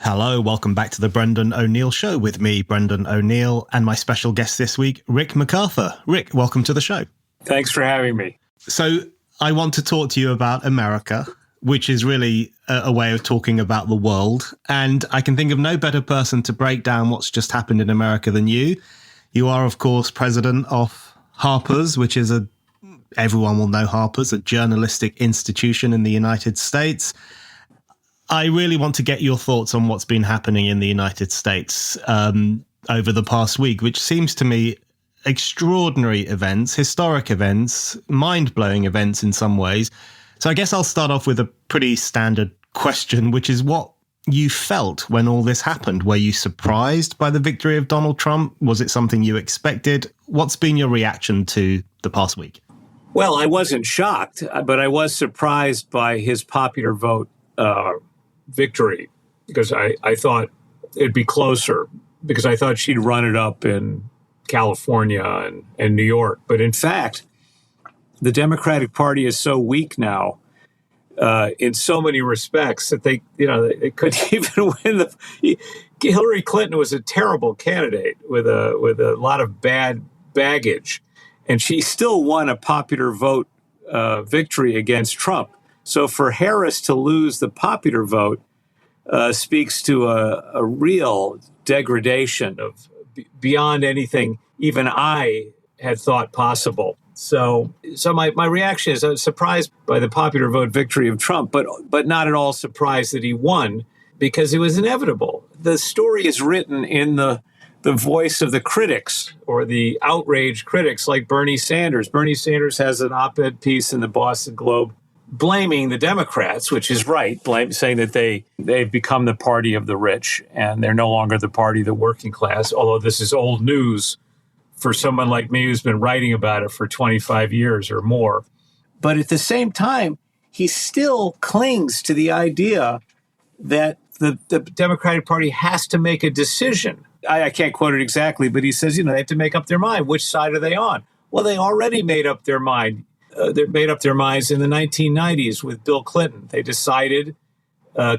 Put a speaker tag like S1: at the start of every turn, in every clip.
S1: Hello, welcome back to the Brendan O'Neill Show with me, Brendan O'Neill, and my special guest this week, Rick MacArthur. Rick, welcome to the show.
S2: Thanks for having me.
S1: So I want to talk to you about America, which is really a way of talking about the world. And I can think of no better person to break down what's just happened in America than you. You are, of course, president of Harper's, which is everyone will know Harper's, a journalistic institution in the United States. I really want to get your thoughts on what's been happening in the United States over the past week, which seems to me extraordinary events, historic events, mind-blowing events in some ways. So I guess I'll start off with a pretty standard question, which is what you felt when all this happened. Were you surprised by the victory of Donald Trump? Was it something you expected? What's been your reaction to the past week?
S2: Well, I wasn't shocked, but I was surprised by his popular vote victory, because I thought it'd be closer, because I thought she'd run it up in California and New York. But in fact, the Democratic Party is so weak now in so many respects that they couldn't even win. Hillary Clinton was a terrible candidate with a lot of bad baggage, and she still won a popular vote victory against Trump. So for Harris to lose the popular vote speaks to a real degradation of beyond anything even I had thought possible. So my reaction is I was surprised by the popular vote victory of Trump, but not at all surprised that he won, because it was inevitable. The story is written in the voice of the critics, or the outraged critics like Bernie Sanders. Bernie Sanders has an op-ed piece in the Boston Globe blaming the Democrats, which is right, saying that they've become the party of the rich and they're no longer the party of the working class, although this is old news for someone like me who's been writing about it for 25 years or more. But at the same time, he still clings to the idea that the Democratic Party has to make a decision. I can't quote it exactly, but he says, they have to make up their mind. Which side are they on? Well, they already made up their mind. They made up their minds in the 1990s with Bill Clinton. They decided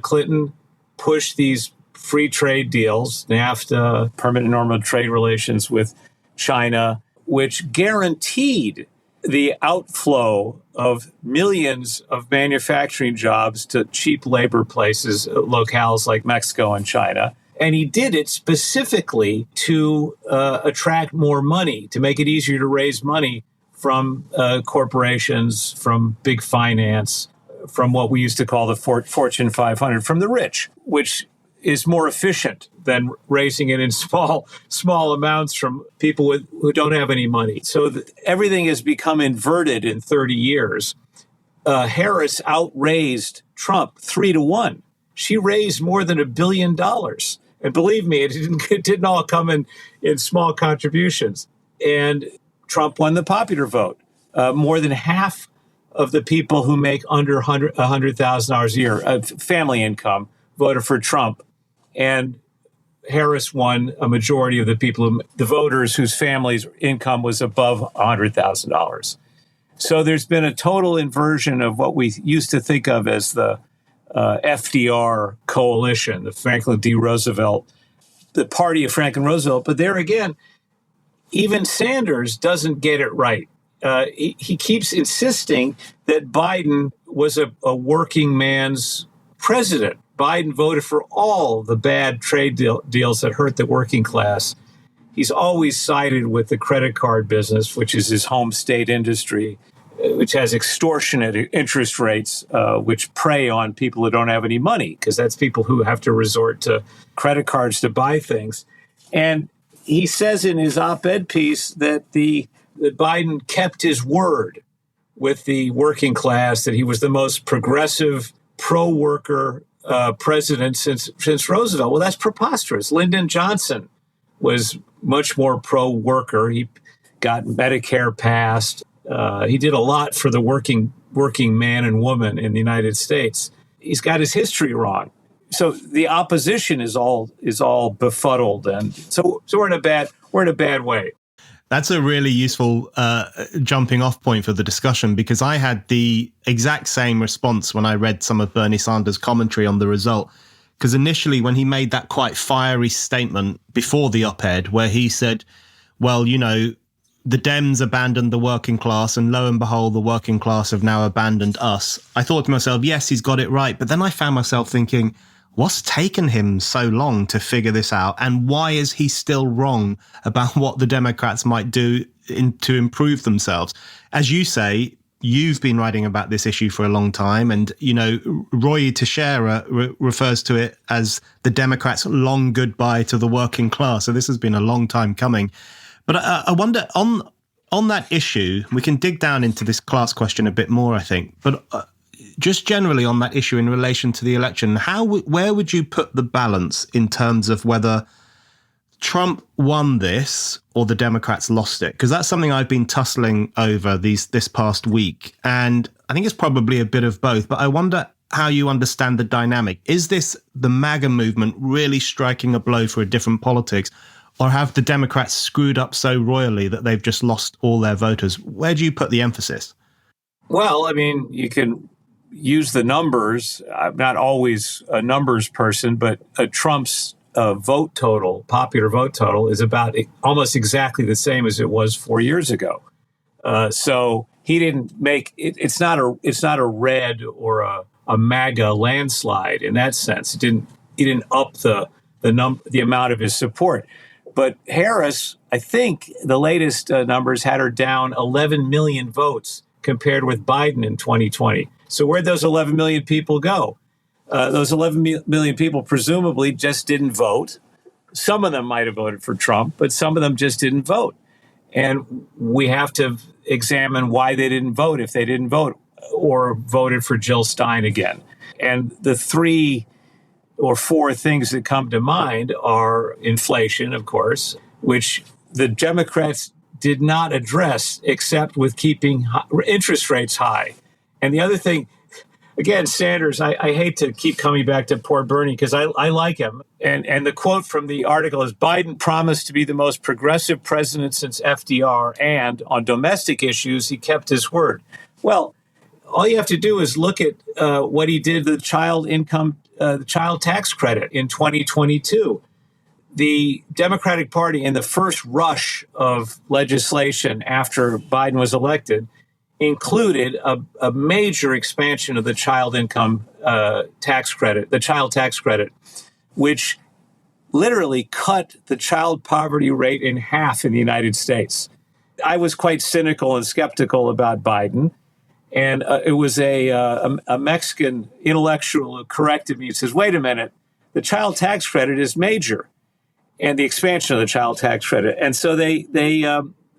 S2: Clinton pushed these free trade deals, NAFTA, permanent normal trade relations with China, which guaranteed the outflow of millions of manufacturing jobs to cheap labor places, locales like Mexico and China. And he did it specifically to attract more money, to make it easier to raise money from corporations, from big finance, from what we used to call the Fortune 500, from the rich, which is more efficient than raising it in small amounts from people who don't have any money. So everything has become inverted in 30 years. Harris outraised Trump 3-1. She raised more than $1 billion. And believe me, it didn't all come in small contributions. And Trump won the popular vote. More than half of the people who make under $100,000 a year, family income, voted for Trump. And Harris won a majority of the voters whose family's income was above $100,000. So there's been a total inversion of what we used to think of as the FDR coalition, the Franklin D. Roosevelt, the party of Franklin Roosevelt. But there again, even Sanders doesn't get it right. He keeps insisting that Biden was a working man's president. Biden voted for all the bad trade deals that hurt the working class. He's always sided with the credit card business, which is his home state industry, which has extortionate interest rates, which prey on people who don't have any money, because that's people who have to resort to credit cards to buy things. And he says in his op-ed piece that Biden kept his word with the working class, that he was the most progressive, pro-worker president since Roosevelt. Well, that's preposterous. Lyndon Johnson was much more pro-worker. He got Medicare passed. He did a lot for the working man and woman in the United States. He's got his history wrong. So the opposition is all befuddled, and so we're in a bad way.
S1: That's a really useful jumping off point for the discussion, because I had the exact same response when I read some of Bernie Sanders' commentary on the result. Because initially, when he made that quite fiery statement before the op-ed, where he said, well, the Dems abandoned the working class, and lo and behold, the working class have now abandoned us. I thought to myself, yes, he's got it right. But then I found myself thinking, what's taken him so long to figure this out? And why is he still wrong about what the Democrats might do to improve themselves? As you say, you've been writing about this issue for a long time. And, Roy Teixeira refers to it as the Democrats' long goodbye to the working class. So this has been a long time coming. But I wonder, on that issue, we can dig down into this class question a bit more, I think. But just generally on that issue in relation to the election, where would you put the balance in terms of whether Trump won this or the Democrats lost it? Because that's something I've been tussling over this past week. And I think it's probably a bit of both. But I wonder how you understand the dynamic. Is this the MAGA movement really striking a blow for a different politics? Or have the Democrats screwed up so royally that they've just lost all their voters? Where do you put the emphasis?
S2: Well, I mean, you can use the numbers. I'm not always a numbers person, but Trump's vote total, popular vote total, is about almost exactly the same as it was 4 years ago. So he didn't make it. It's not a red or a MAGA landslide in that sense. He didn't up the amount of his support. But Harris, I think the latest numbers had her down 11 million votes compared with Biden in 2020. So where'd those 11 million people go? Those 11 million people presumably just didn't vote. Some of them might have voted for Trump, but some of them just didn't vote. And we have to examine why they didn't vote, if they didn't vote, or voted for Jill Stein again. And the 3 or 4 things that come to mind are inflation, of course, which the Democrats did not address except with keeping interest rates high. And the other thing, again, Sanders, I hate to keep coming back to poor Bernie because I like him. And the quote from the article is, Biden promised to be the most progressive president since FDR, and on domestic issues, he kept his word. Well, all you have to do is look at what he did to the child tax credit in 2022. The Democratic Party, in the first rush of legislation after Biden was elected, included a major expansion of the child tax credit, which literally cut the child poverty rate in half in the United States. I was quite cynical and skeptical about Biden. And it was a Mexican intellectual who corrected me. He says, wait a minute, the child tax credit is major, and the expansion of the child tax credit. And so they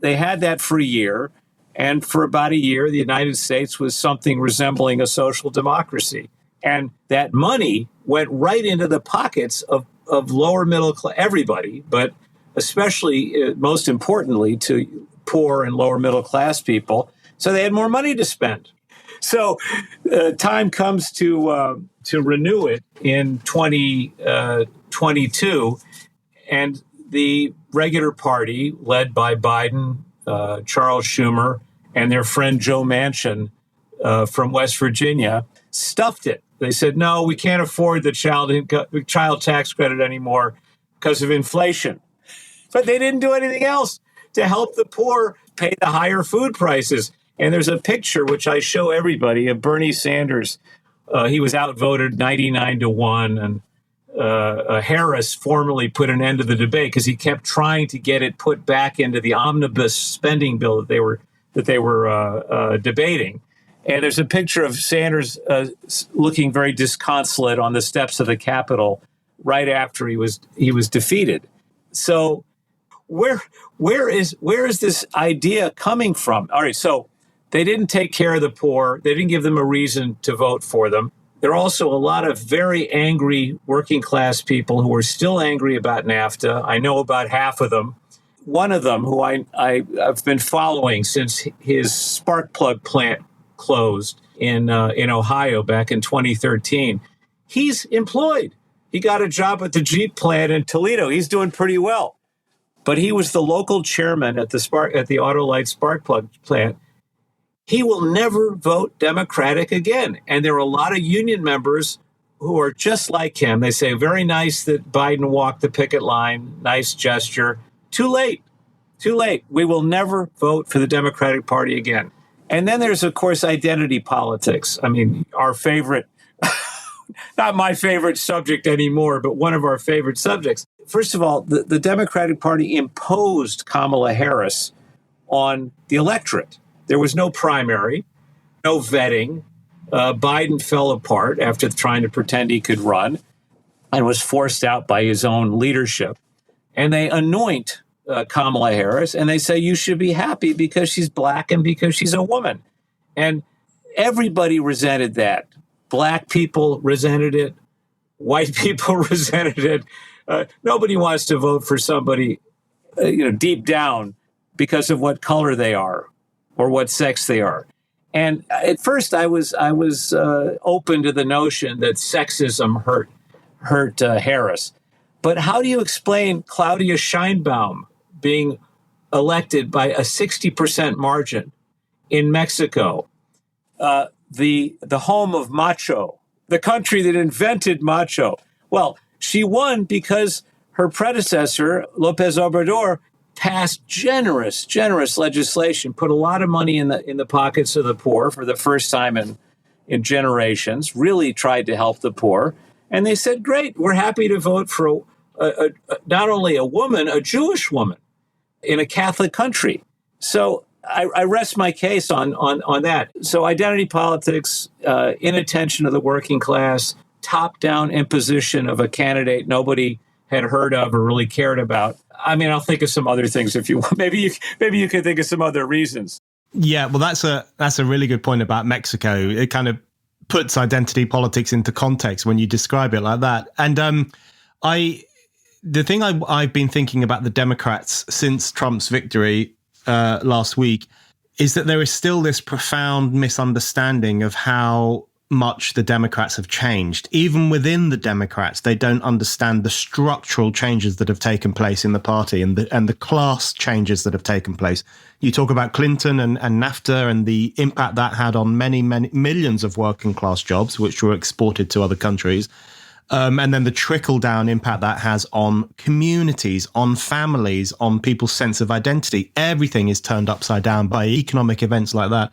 S2: had that for a year. And for about a year, the United States was something resembling a social democracy. And that money went right into the pockets of lower middle class, everybody, but especially, most importantly, to poor and lower middle class people. So they had more money to spend. So time comes to renew it in 2022, and the regular party, led by Biden, Charles Schumer, and their friend Joe Manchin from West Virginia, stuffed it. They said, no, we can't afford the child tax credit anymore because of inflation. But they didn't do anything else to help the poor pay the higher food prices. And there's a picture, which I show everybody, of Bernie Sanders. He was outvoted 99-1. And Harris formally put an end to the debate because he kept trying to get it put back into the omnibus spending bill that they were debating. And there's a picture of Sanders looking very disconsolate on the steps of the Capitol right after he was defeated. So where is this idea coming from? All right, so they didn't take care of the poor. They didn't give them a reason to vote for them. There are also a lot of very angry working class people who are still angry about NAFTA. I know about half of them. One of them, who I've been following since his spark plug plant closed in Ohio back in 2013, he's employed. He got a job at the Jeep plant in Toledo. He's doing pretty well. But he was the local chairman at the Autolite spark plug plant. He will never vote Democratic again. And there are a lot of union members who are just like him. They say, very nice that Biden walked the picket line. Nice gesture. Too late. Too late. We will never vote for the Democratic Party again. And then there's, of course, identity politics. I mean, our favorite, not my favorite subject anymore, but one of our favorite subjects. First of all, the Democratic Party imposed Kamala Harris on the electorate. There was no primary, no vetting. Biden fell apart after trying to pretend he could run and was forced out by his own leadership. And they anoint Kamala Harris, and they say you should be happy because she's black and because she's a woman. And everybody resented that. Black people resented it. White people resented it. Nobody wants to vote for somebody, deep down because of what color they are or what sex they are. And at first, I was open to the notion that sexism hurt Harris. But how do you explain Claudia Sheinbaum being elected by a 60% margin in Mexico, the home of macho, the country that invented macho? Well, she won because her predecessor, López Obrador, passed generous legislation, put a lot of money in the pockets of the poor for the first time in generations, really tried to help the poor. And they said, great, we're happy to vote for not only a woman, a Jewish woman in a Catholic country. So I rest my case on that. So identity politics, inattention of the working class, top-down imposition of a candidate nobody had heard of or really cared about. I mean, I'll think of some other things if you want. Maybe you can think of some other reasons.
S1: Yeah, well, that's a really good point about Mexico. It kind of puts identity politics into context when you describe it like that. And the thing I've been thinking about the Democrats since Trump's victory last week is that there is still this profound misunderstanding of how much the Democrats have changed. Even within the Democrats, they don't understand the structural changes that have taken place in the party and the class changes that have taken place. You talk about Clinton and NAFTA and the impact that had on many millions of working class jobs, which were exported to other countries. And then the trickle-down impact that has on communities, on families, on people's sense of identity. Everything is turned upside down by economic events like that.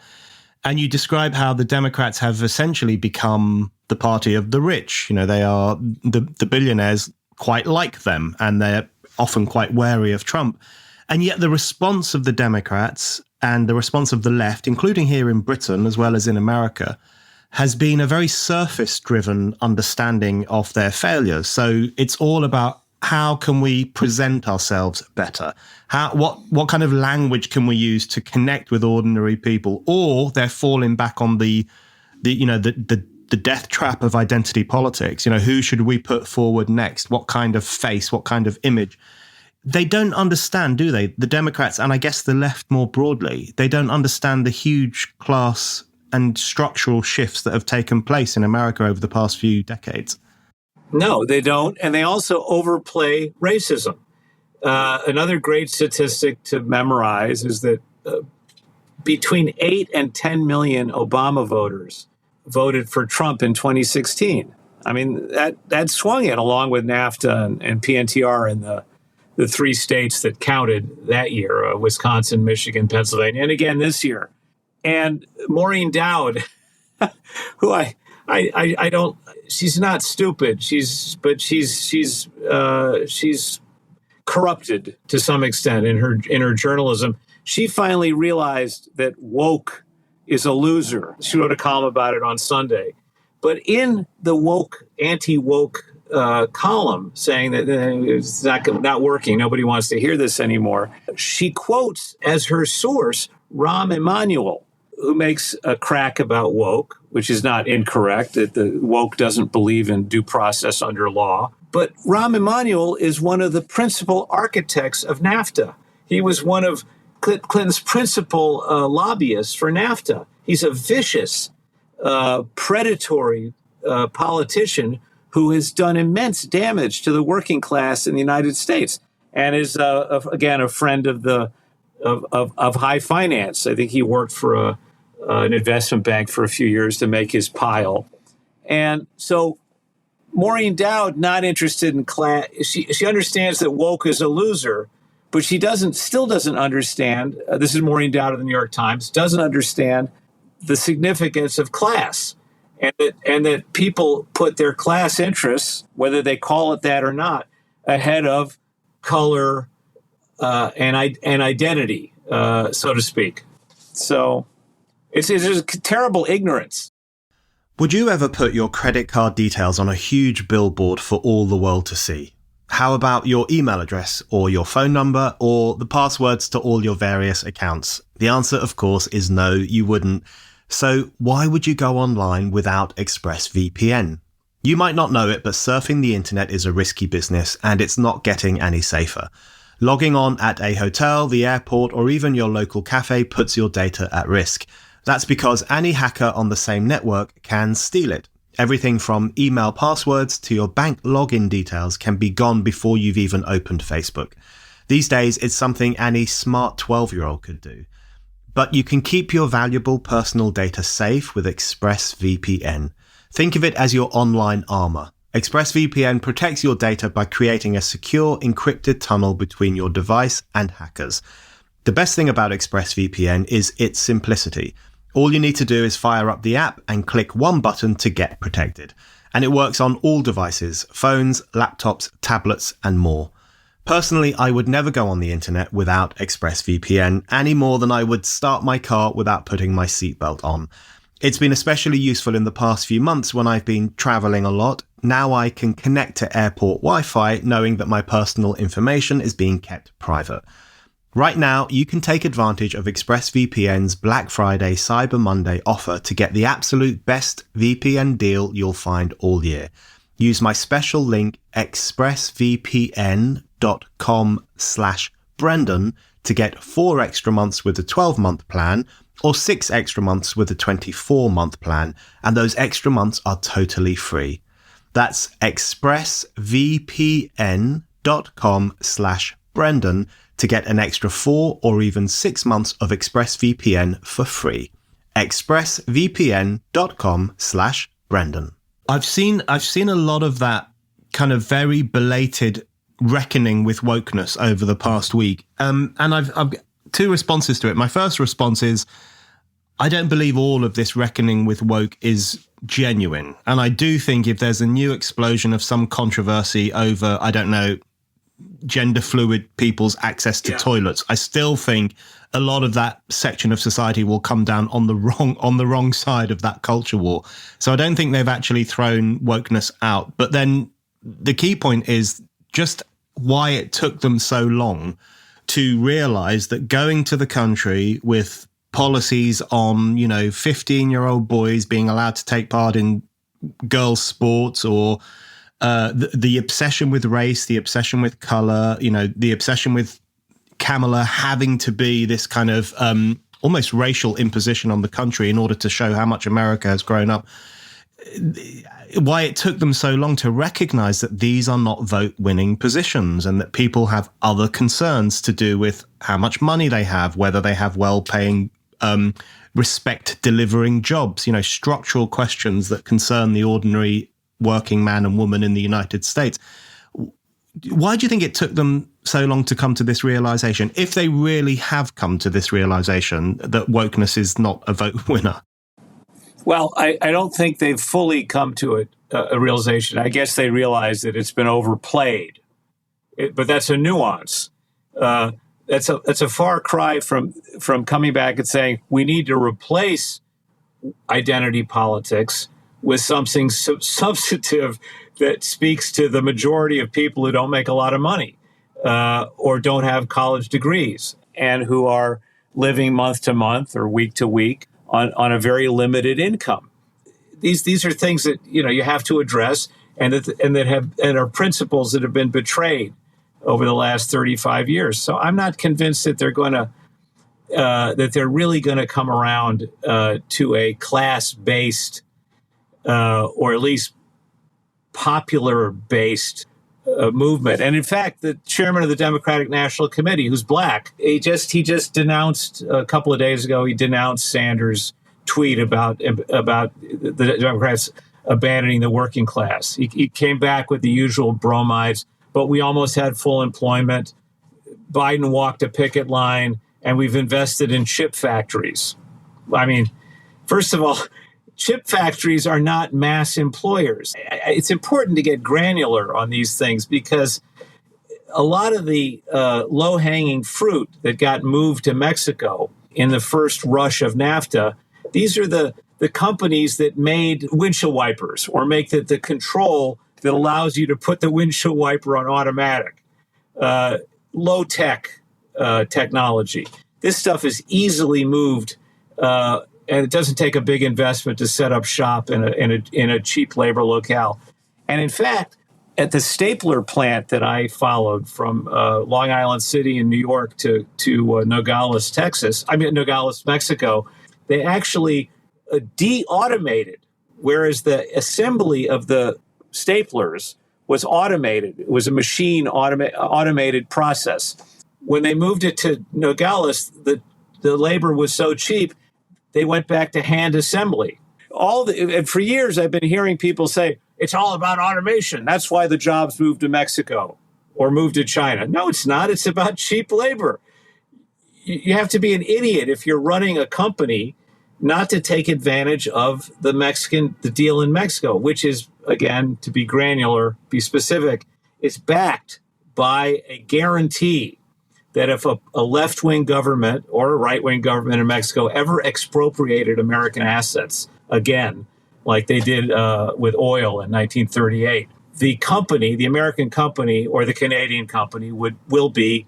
S1: And you describe how the Democrats have essentially become the party of the rich. They are the billionaires quite like them, and they're often quite wary of Trump. And yet the response of the Democrats and the response of the left, including here in Britain as well as in America, has been a very surface-driven understanding of their failures. So it's all about how can we present ourselves better? What kind of language can we use to connect with ordinary people? Or they're falling back on the death trap of identity politics. Who should we put forward next? What kind of face? What kind of image? They don't understand, do they? The Democrats, and I guess the left more broadly, they don't understand the huge class and structural shifts that have taken place in America over the past few decades.
S2: No, they don't. And they also overplay racism. Another great statistic to memorize is that between 8 and 10 million Obama voters voted for Trump in 2016. I mean, that swung it along with NAFTA and PNTR and the three states that counted that year, Wisconsin, Michigan, Pennsylvania, and again this year. And Maureen Dowd, who I don't, she's not stupid. She's corrupted to some extent in her journalism. She finally realized that woke is a loser. She wrote a column about it on Sunday. But in the anti-woke column saying that it's not working, nobody wants to hear this anymore, she quotes as her source Rahm Emanuel, who makes a crack about woke, which is not incorrect, that the woke doesn't believe in due process under law. But Rahm Emanuel is one of the principal architects of NAFTA. He was one of Clinton's principal lobbyists for NAFTA. He's a vicious, predatory politician who has done immense damage to the working class in the United States and is, again, a friend of high finance. I think he worked for an investment bank for a few years to make his pile. And so Maureen Dowd, not interested in class. She understands that woke is a loser, but she still doesn't understand. This is Maureen Dowd of the New York Times, doesn't understand the significance of class, and that people put their class interests, whether they call it that or not, ahead of color and identity, so to speak. So it's just terrible ignorance.
S1: Would you ever put your credit card details on a huge billboard for all the world to see? How about your email address or your phone number or the passwords to all your various accounts? The answer, of course, is no, you wouldn't. So why would you go online without ExpressVPN? You might not know it, but surfing the internet is a risky business and it's not getting any safer. Logging on at a hotel, the airport, or even your local cafe puts your data at risk. That's because any hacker on the same network can steal it. Everything from email passwords to your bank login details can be gone before you've even opened Facebook. These days, it's something any smart 12-year-old could do. But you can keep your valuable personal data safe with ExpressVPN. Think of it as your online armor. ExpressVPN protects your data by creating a secure, encrypted tunnel between your device and hackers. The best thing about ExpressVPN is its simplicity. All you need to do is fire up the app and click one button to get protected. And it works on all devices, phones, laptops, tablets, and more. Personally, I would never go on the internet without ExpressVPN any more than I would start my car without putting my seatbelt on. It's been especially useful in the past few months when I've been traveling a lot. Now I can connect to airport Wi-Fi knowing that my personal information is being kept private. Right now, you can take advantage of ExpressVPN's Black Friday Cyber Monday offer to get the absolute best VPN deal you'll find all year. Use my special link expressvpn.com/Brendan to get 4 extra months with a 12-month plan or 6 extra months with a 24-month plan, and those extra months are totally free. That's expressvpn.com/Brendan to get an extra 4 or even 6 months of ExpressVPN for free. expressvpn.com/Brendan. I've seen a lot of that kind of very belated reckoning with wokeness over the past week. And I've got 2 responses to it. My first response is, I don't believe all of this reckoning with woke is genuine. And I do think if there's a new explosion of some controversy over, I don't know, gender fluid people's access to toilets, I still think a lot of that section of society will come down on the wrong side of that culture war. So I don't think they've actually thrown wokeness out. But then the key point is just why it took them so long to realize that going to the country with policies on, 15-year-old boys being allowed to take part in girls' sports, or the obsession with race, the obsession with color, the obsession with Kamala having to be this kind of almost racial imposition on the country in order to show how much America has grown up. Why it took them so long to recognize that these are not vote-winning positions and that people have other concerns to do with how much money they have, whether they have well-paying, respect-delivering jobs, structural questions that concern the ordinary working man and woman in the United States. Why do you think it took them so long to come to this realization, if they really have come to this realization that wokeness is not a vote winner?
S2: Well, I don't think they've fully come to it, a realization. I guess they realize that it's been overplayed, but that's a nuance. That's a far cry from coming back and saying we need to replace identity politics with something substantive that speaks to the majority of people who don't make a lot of money or don't have college degrees and who are living month to month or week to week on a very limited income. These are things that you have to address and are principles that have been betrayed over the last 35 years. So I'm not convinced that they're really going to come around to a class-based or at least popular-based movement. And in fact, the chairman of the Democratic National Committee, who's black, he just denounced a couple of days ago. He denounced Sanders' tweet about the Democrats abandoning the working class. He came back with the usual bromides, but we almost had full employment. Biden walked a picket line, and we've invested in chip factories. I mean, first of all, chip factories are not mass employers. It's important to get granular on these things because a lot of the low-hanging fruit that got moved to Mexico in the first rush of NAFTA, these are the companies that made windshield wipers or make the control that allows you to put the windshield wiper on automatic. Low-tech technology. This stuff is easily moved, and it doesn't take a big investment to set up shop in a cheap labor locale. And in fact, at the stapler plant that I followed from Long Island City in New York to Nogales, Nogales, Mexico, they actually de-automated, whereas the assembly of the staplers was automated. It was a machine automated process. When they moved it to Nogales, the labor was so cheap, they went back to hand assembly. And for years, I've been hearing people say, it's all about automation. That's why the jobs moved to Mexico or moved to China. No, it's not. It's about cheap labor. You have to be an idiot if you're running a company not to take advantage of the deal in Mexico, which is, again, to be granular, be specific, it's backed by a guarantee that if a left-wing government or a right-wing government in Mexico ever expropriated American assets again, like they did with oil in 1938, the company, the American company or the Canadian company will be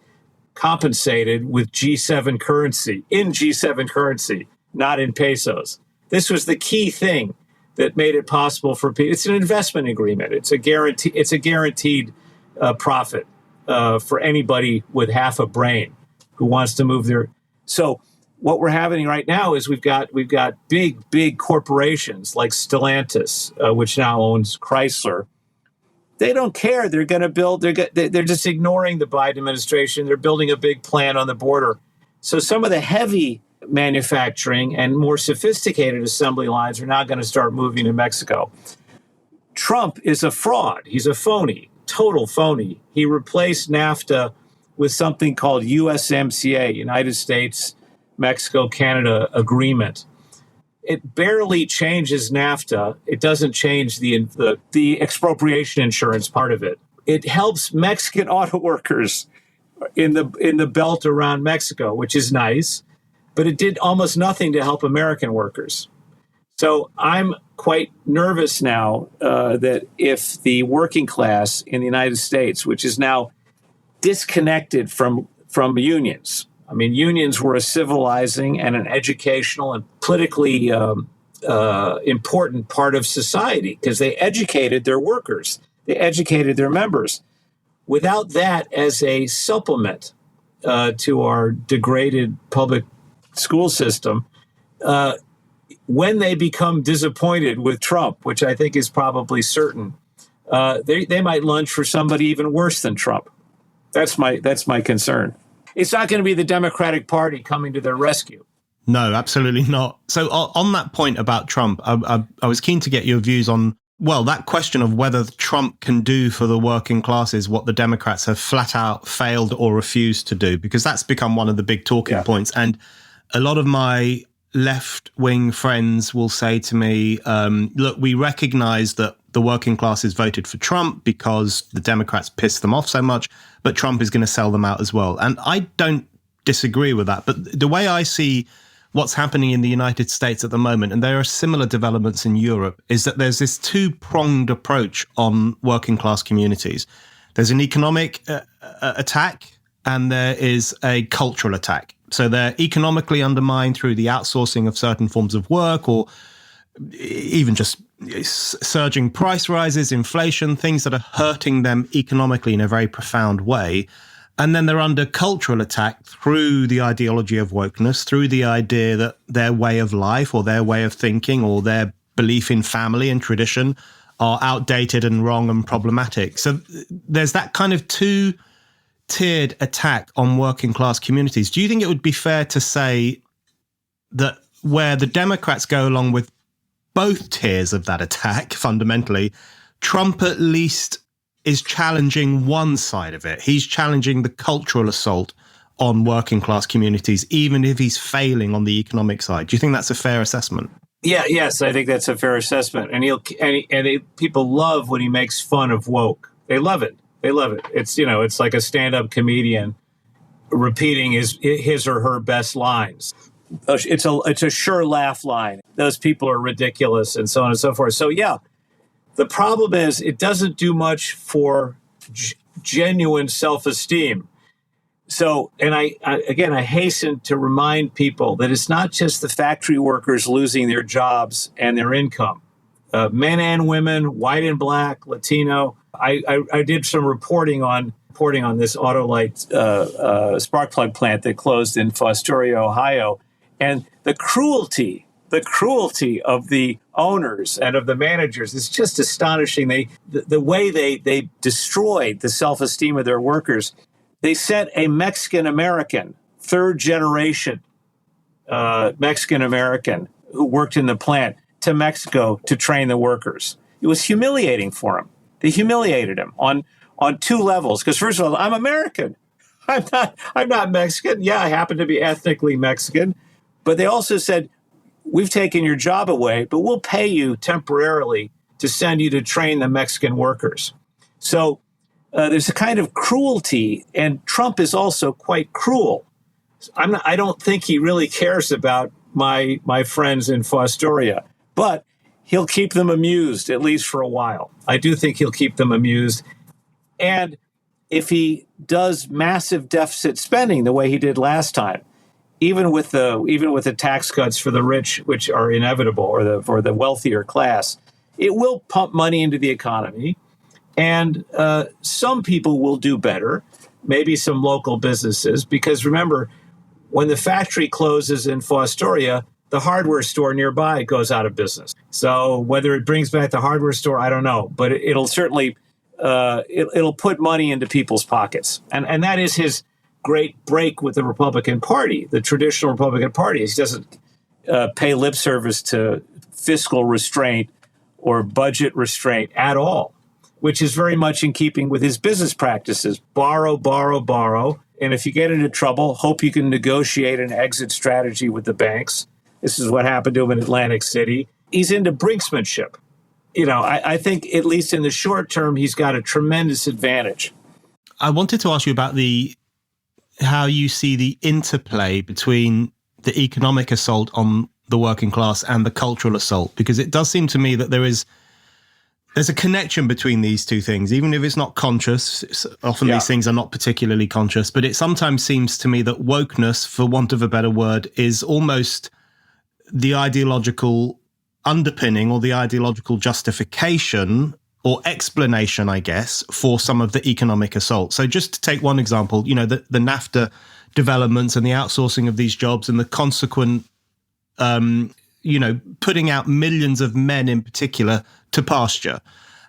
S2: compensated with G7 currency, not in pesos. This was the key thing that made it possible for people. It's an investment agreement. It's a guaranteed profit for anybody with half a brain who wants to move their. So what we're having right now is we've got big corporations like Stellantis, which now owns Chrysler. They don't care. They're going to build. They're just ignoring the Biden administration. They're building a big plant on the border. So some of the heavy manufacturing and more sophisticated assembly lines are now going to start moving to Mexico. Trump is a fraud. He's a phony, total phony. He replaced NAFTA with something called USMCA, United States, Mexico, Canada Agreement. It barely changes NAFTA. It doesn't change the expropriation insurance part of it. It helps Mexican auto workers in the belt around Mexico, which is nice, but it did almost nothing to help American workers. So I'm quite nervous now that if the working class in the United States, which is now disconnected from unions. I mean, unions were a civilizing and an educational and politically important part of society because they educated their workers. They educated their members. Without that as a supplement to our degraded public school system, when they become disappointed with Trump, which I think is probably certain, they might lunge for somebody even worse than Trump. That's my concern. It's not going to be the Democratic Party coming to their rescue.
S1: No, absolutely not. So on that point about Trump, I was keen to get your views on, well, that question of whether Trump can do for the working classes what the Democrats have flat out failed or refused to do, because that's become one of the big talking points. And a lot of my left-wing friends will say to me, look, we recognize that the working classes voted for Trump because the Democrats pissed them off so much, but Trump is going to sell them out as well. And I don't disagree with that. But the way I see what's happening in the United States at the moment, and there are similar developments in Europe, is that there's this two-pronged approach on working class communities. There's an economic attack and there is a cultural attack. So they're economically undermined through the outsourcing of certain forms of work or even just surging price rises, inflation, things that are hurting them economically in a very profound way. And then they're under cultural attack through the ideology of wokeness, through the idea that their way of life or their way of thinking or their belief in family and tradition are outdated and wrong and problematic. So there's that kind of two-tiered attack on working class communities. Do you think it would be fair to say that where the Democrats go along with both tiers of that attack, fundamentally, Trump at least is challenging one side of it. He's challenging the cultural assault on working class communities, even if he's failing on the economic side. Do you think that's a fair assessment?
S2: Yes, I think that's a fair assessment. And people love when he makes fun of woke. They love it. It's like a stand-up comedian repeating his or her best lines. It's a sure laugh line. Those people are ridiculous, and so on and so forth. So yeah, the problem is it doesn't do much for genuine self-esteem. So, and I hasten to remind people that it's not just the factory workers losing their jobs and their income. Men and women, white and black, Latino. I did some reporting on this Autolite spark plug plant that closed in Fostoria, Ohio, and the cruelty of the owners and of the managers is just astonishing. The way they destroyed the self-esteem of their workers. They sent a Mexican-American, third-generation Mexican-American who worked in the plant to Mexico to train the workers. It was humiliating for him. They humiliated him on two levels. Because first of all, I'm American. I'm not Mexican. Yeah, I happen to be ethnically Mexican. But they also said, we've taken your job away, but we'll pay you temporarily to send you to train the Mexican workers. So there's a kind of cruelty, and Trump is also quite cruel. I don't think he really cares about my friends in Fostoria, but he'll keep them amused, at least for a while. I do think he'll keep them amused. And if he does massive deficit spending the way he did last time, even with the tax cuts for the rich, which are inevitable, or for the wealthier class, it will pump money into the economy. And some people will do better, maybe some local businesses, because remember, when the factory closes in Fostoria, the hardware store nearby goes out of business. So whether it brings back the hardware store, I don't know, but it'll certainly it'll put money into people's pockets, and that is his great break with the Republican Party, the traditional Republican Party. He doesn't pay lip service to fiscal restraint or budget restraint at all, which is very much in keeping with his business practices. Borrow, borrow, borrow. And if you get into trouble, hope you can negotiate an exit strategy with the banks. This is what happened to him in Atlantic City. He's into brinksmanship. I think at least in the short term, he's got a tremendous advantage.
S1: I wanted to ask you about how you see the interplay between the economic assault on the working class and the cultural assault, because it does seem to me that there's a connection between these two things, even if it's not conscious. Often these things are not particularly conscious, but it sometimes seems to me that wokeness, for want of a better word, is almost the ideological underpinning or the ideological justification or explanation, I guess, for some of the economic assault. So just to take one example, the NAFTA developments and the outsourcing of these jobs and the consequent, putting out millions of men in particular to pasture.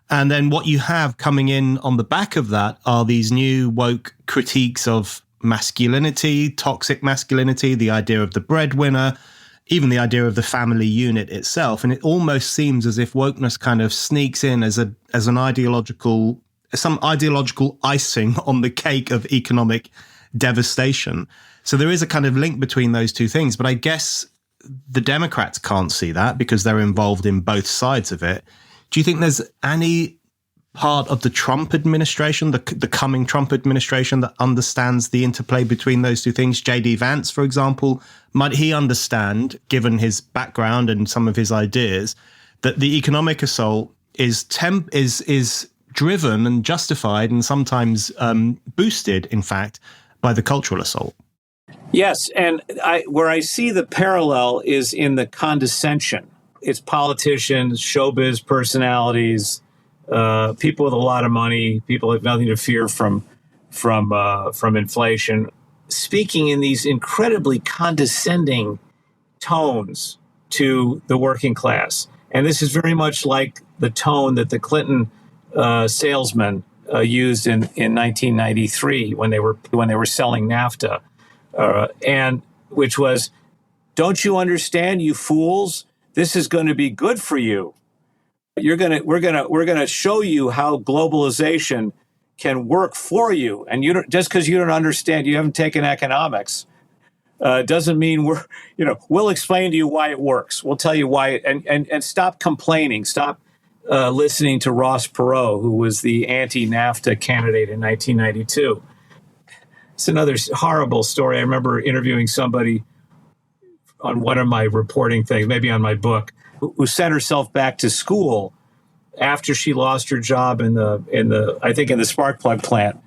S1: And then what you have coming in on the back of that are these new woke critiques of masculinity, toxic masculinity, the idea of the breadwinner, even the idea of the family unit itself. And it almost seems as if wokeness kind of sneaks in as some ideological icing on the cake of economic devastation. So there is a kind of link between those two things. But I guess the Democrats can't see that because they're involved in both sides of it. Do you think there's any part of the Trump administration, the coming Trump administration, that understands the interplay between those two things? J.D. Vance, for example, might he understand, given his background and some of his ideas, that the economic assault is driven and justified and sometimes boosted, in fact, by the cultural assault?
S2: Yes, and where I see the parallel is in the condescension. It's politicians, showbiz personalities, people with a lot of money, people have nothing to fear from inflation, speaking in these incredibly condescending tones to the working class. And this is very much like the tone that the Clinton salesmen used in 1993 when they were selling NAFTA, and which was, "Don't you understand, you fools? this is going to be good for you. We're going to show you how globalization can work for you. And you don't, just because you don't understand, you haven't taken economics, doesn't mean we'll explain to you why it works. We'll tell you why, and stop complaining. Stop listening to Ross Perot, who was the anti-NAFTA candidate in 1992. It's another horrible story. I remember interviewing somebody on one of my reporting things, maybe on my book, who sent herself back to school after she lost her job in the spark plug plant.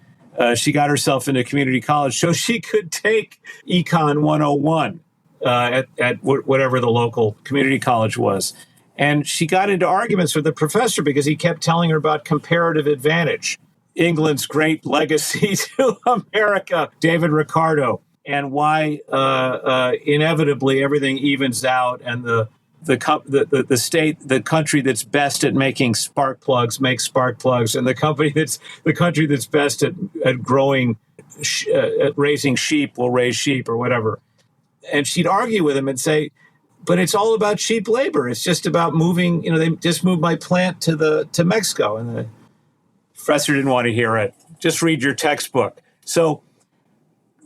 S2: She got herself into community college so she could take Econ 101 at whatever the local community college was. And she got into arguments with the professor because he kept telling her about comparative advantage, England's great legacy to America, David Ricardo, and why inevitably everything evens out, and the country that's best at making spark plugs makes spark plugs, and the country that's best at growing, at raising sheep will raise sheep or whatever. And she'd argue with him and say, but it's all about cheap labor. It's just about moving. They just moved my plant to Mexico, and the professor didn't want to hear it. Just read your textbook. So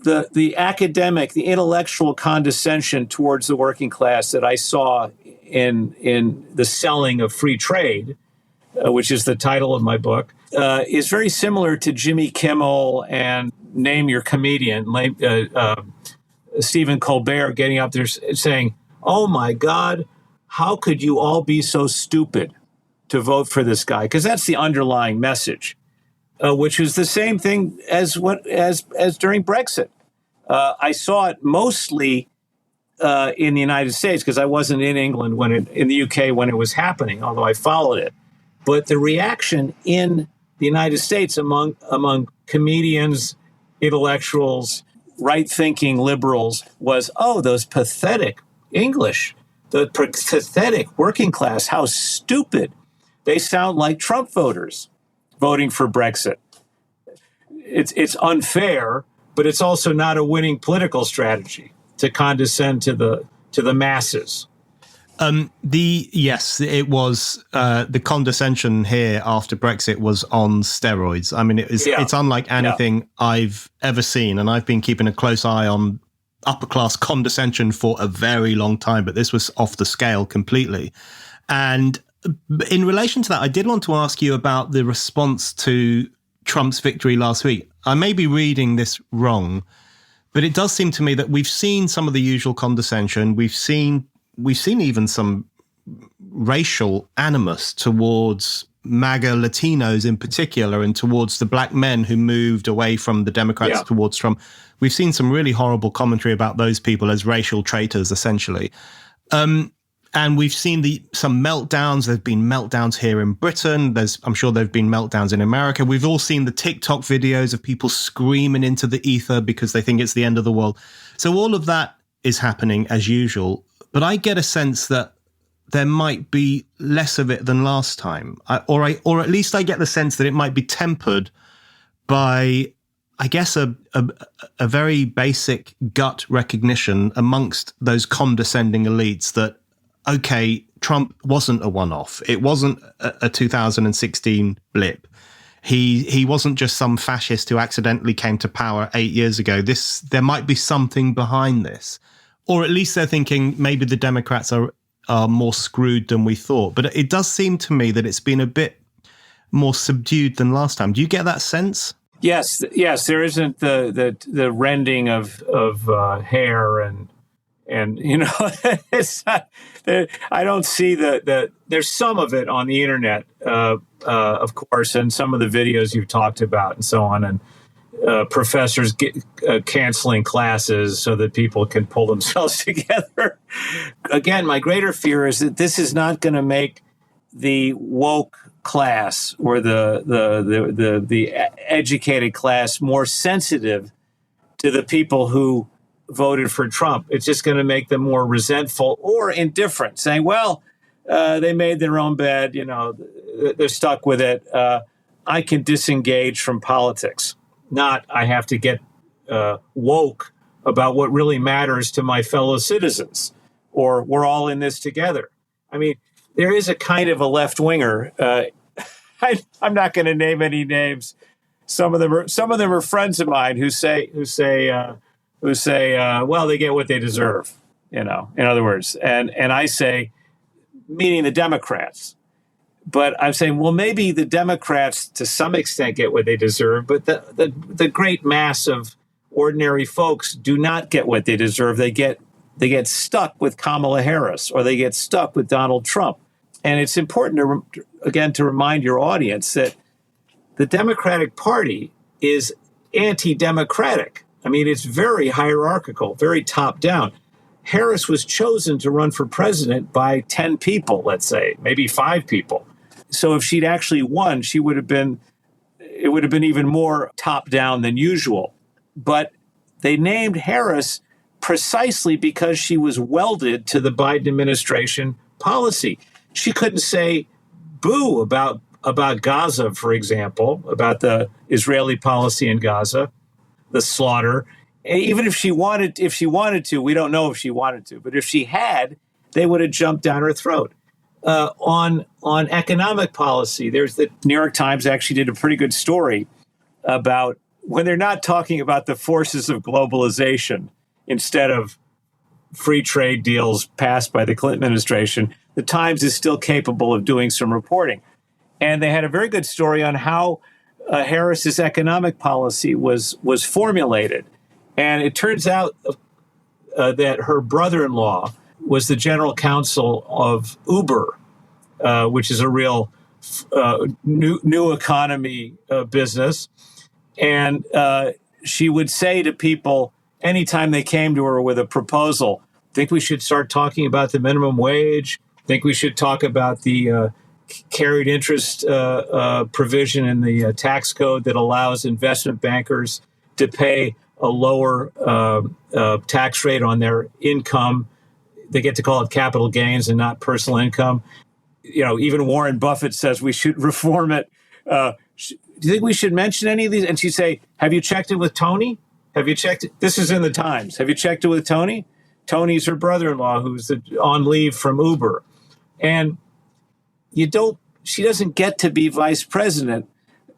S2: the academic, the intellectual condescension towards the working class that I saw in the selling of free trade, which is the title of my book, is very similar to Jimmy Kimmel and Name Your Comedian, Stephen Colbert getting up there saying, oh my God, how could you all be so stupid to vote for this guy? Because that's the underlying message, which was the same thing as during Brexit. I saw it mostly in the United States because I wasn't in England in the UK when it was happening, although I followed it. But the reaction in the United States among comedians, intellectuals, right-thinking liberals was, oh, those pathetic English, the pathetic working class, how stupid. They sound like Trump voters voting for Brexit. It's unfair, but it's also not a winning political strategy to condescend to the masses.
S1: Yes, it was the condescension here after Brexit was on steroids. I mean, it's unlike anything I've ever seen, and I've been keeping a close eye on upper class condescension for a very long time, but this was off the scale completely. And in relation to that, I did want to ask you about the response to Trump's victory last week. I may be reading this wrong, but it does seem to me that we've seen some of the usual condescension. We've seen even some racial animus towards MAGA Latinos in particular, and towards the black men who moved away from the Democrats towards Trump. We've seen some really horrible commentary about those people as racial traitors, essentially. And we've seen some meltdowns. There've been meltdowns here in Britain. I'm sure there've been meltdowns in America. We've all seen the TikTok videos of people screaming into the ether because they think it's the end of the world. So all of that is happening as usual. But I get a sense that there might be less of it than last time, or at least I get the sense that it might be tempered by, I guess, a very basic gut recognition amongst those condescending elites that, okay, Trump wasn't a one-off. It wasn't a 2016 blip. He wasn't just some fascist who accidentally came to power 8 years ago. There might be something behind this. Or at least they're thinking maybe the Democrats are more screwed than we thought. But it does seem to me that it's been a bit more subdued than last time. Do you get that sense?
S2: Yes. There isn't the rending of hair and it's not, I don't see there's some of it on the internet, of course, and some of the videos you've talked about and so on, and professors canceling classes so that people can pull themselves together. Again, my greater fear is that this is not going to make the woke class or the educated class more sensitive to the people who voted for Trump. It's just going to make them more resentful or indifferent, saying, well, they made their own bed, they're stuck with it. I can disengage from politics. Not I have to get woke about what really matters to my fellow citizens, or we're all in this together. I mean, there is a kind of a left winger. I'm not going to name any names. Some of them are friends of mine who say, well, they get what they deserve. In other words, and I say, meaning the Democrats. But I'm saying, well, maybe the Democrats to some extent get what they deserve, but the great mass of ordinary folks do not get what they deserve. They get stuck with Kamala Harris, or they get stuck with Donald Trump. And it's important to remind your audience that the Democratic Party is anti-democratic. I mean, it's very hierarchical, very top down. Harris was chosen to run for president by 10 people, let's say, maybe 5 people. So if she'd actually won, it would have been even more top down than usual. But they named Harris precisely because she was welded to the Biden administration policy. She couldn't say boo about Gaza, for example, about the Israeli policy in Gaza, the slaughter. And even if she wanted to, we don't know if she wanted to, but if she had, they would have jumped down her throat. On economic policy, there's the New York Times actually did a pretty good story about when they're not talking about the forces of globalization instead of free trade deals passed by the Clinton administration, the Times is still capable of doing some reporting. And they had a very good story on how Harris's economic policy was formulated. And it turns out that her brother-in-law was the general counsel of Uber, which is a real new economy business. And she would say to people, anytime they came to her with a proposal, think we should start talking about the minimum wage, think we should talk about the carried interest provision in the tax code that allows investment bankers to pay a lower tax rate on their income. They get to call it capital gains and not personal income. Even Warren Buffett says we should reform it. Do you think we should mention any of these? And she'd say, have you checked it with Tony? Have you checked it? This is in the Times. Have you checked it with Tony? Tony's her brother-in-law who's on leave from Uber. And she doesn't get to be vice president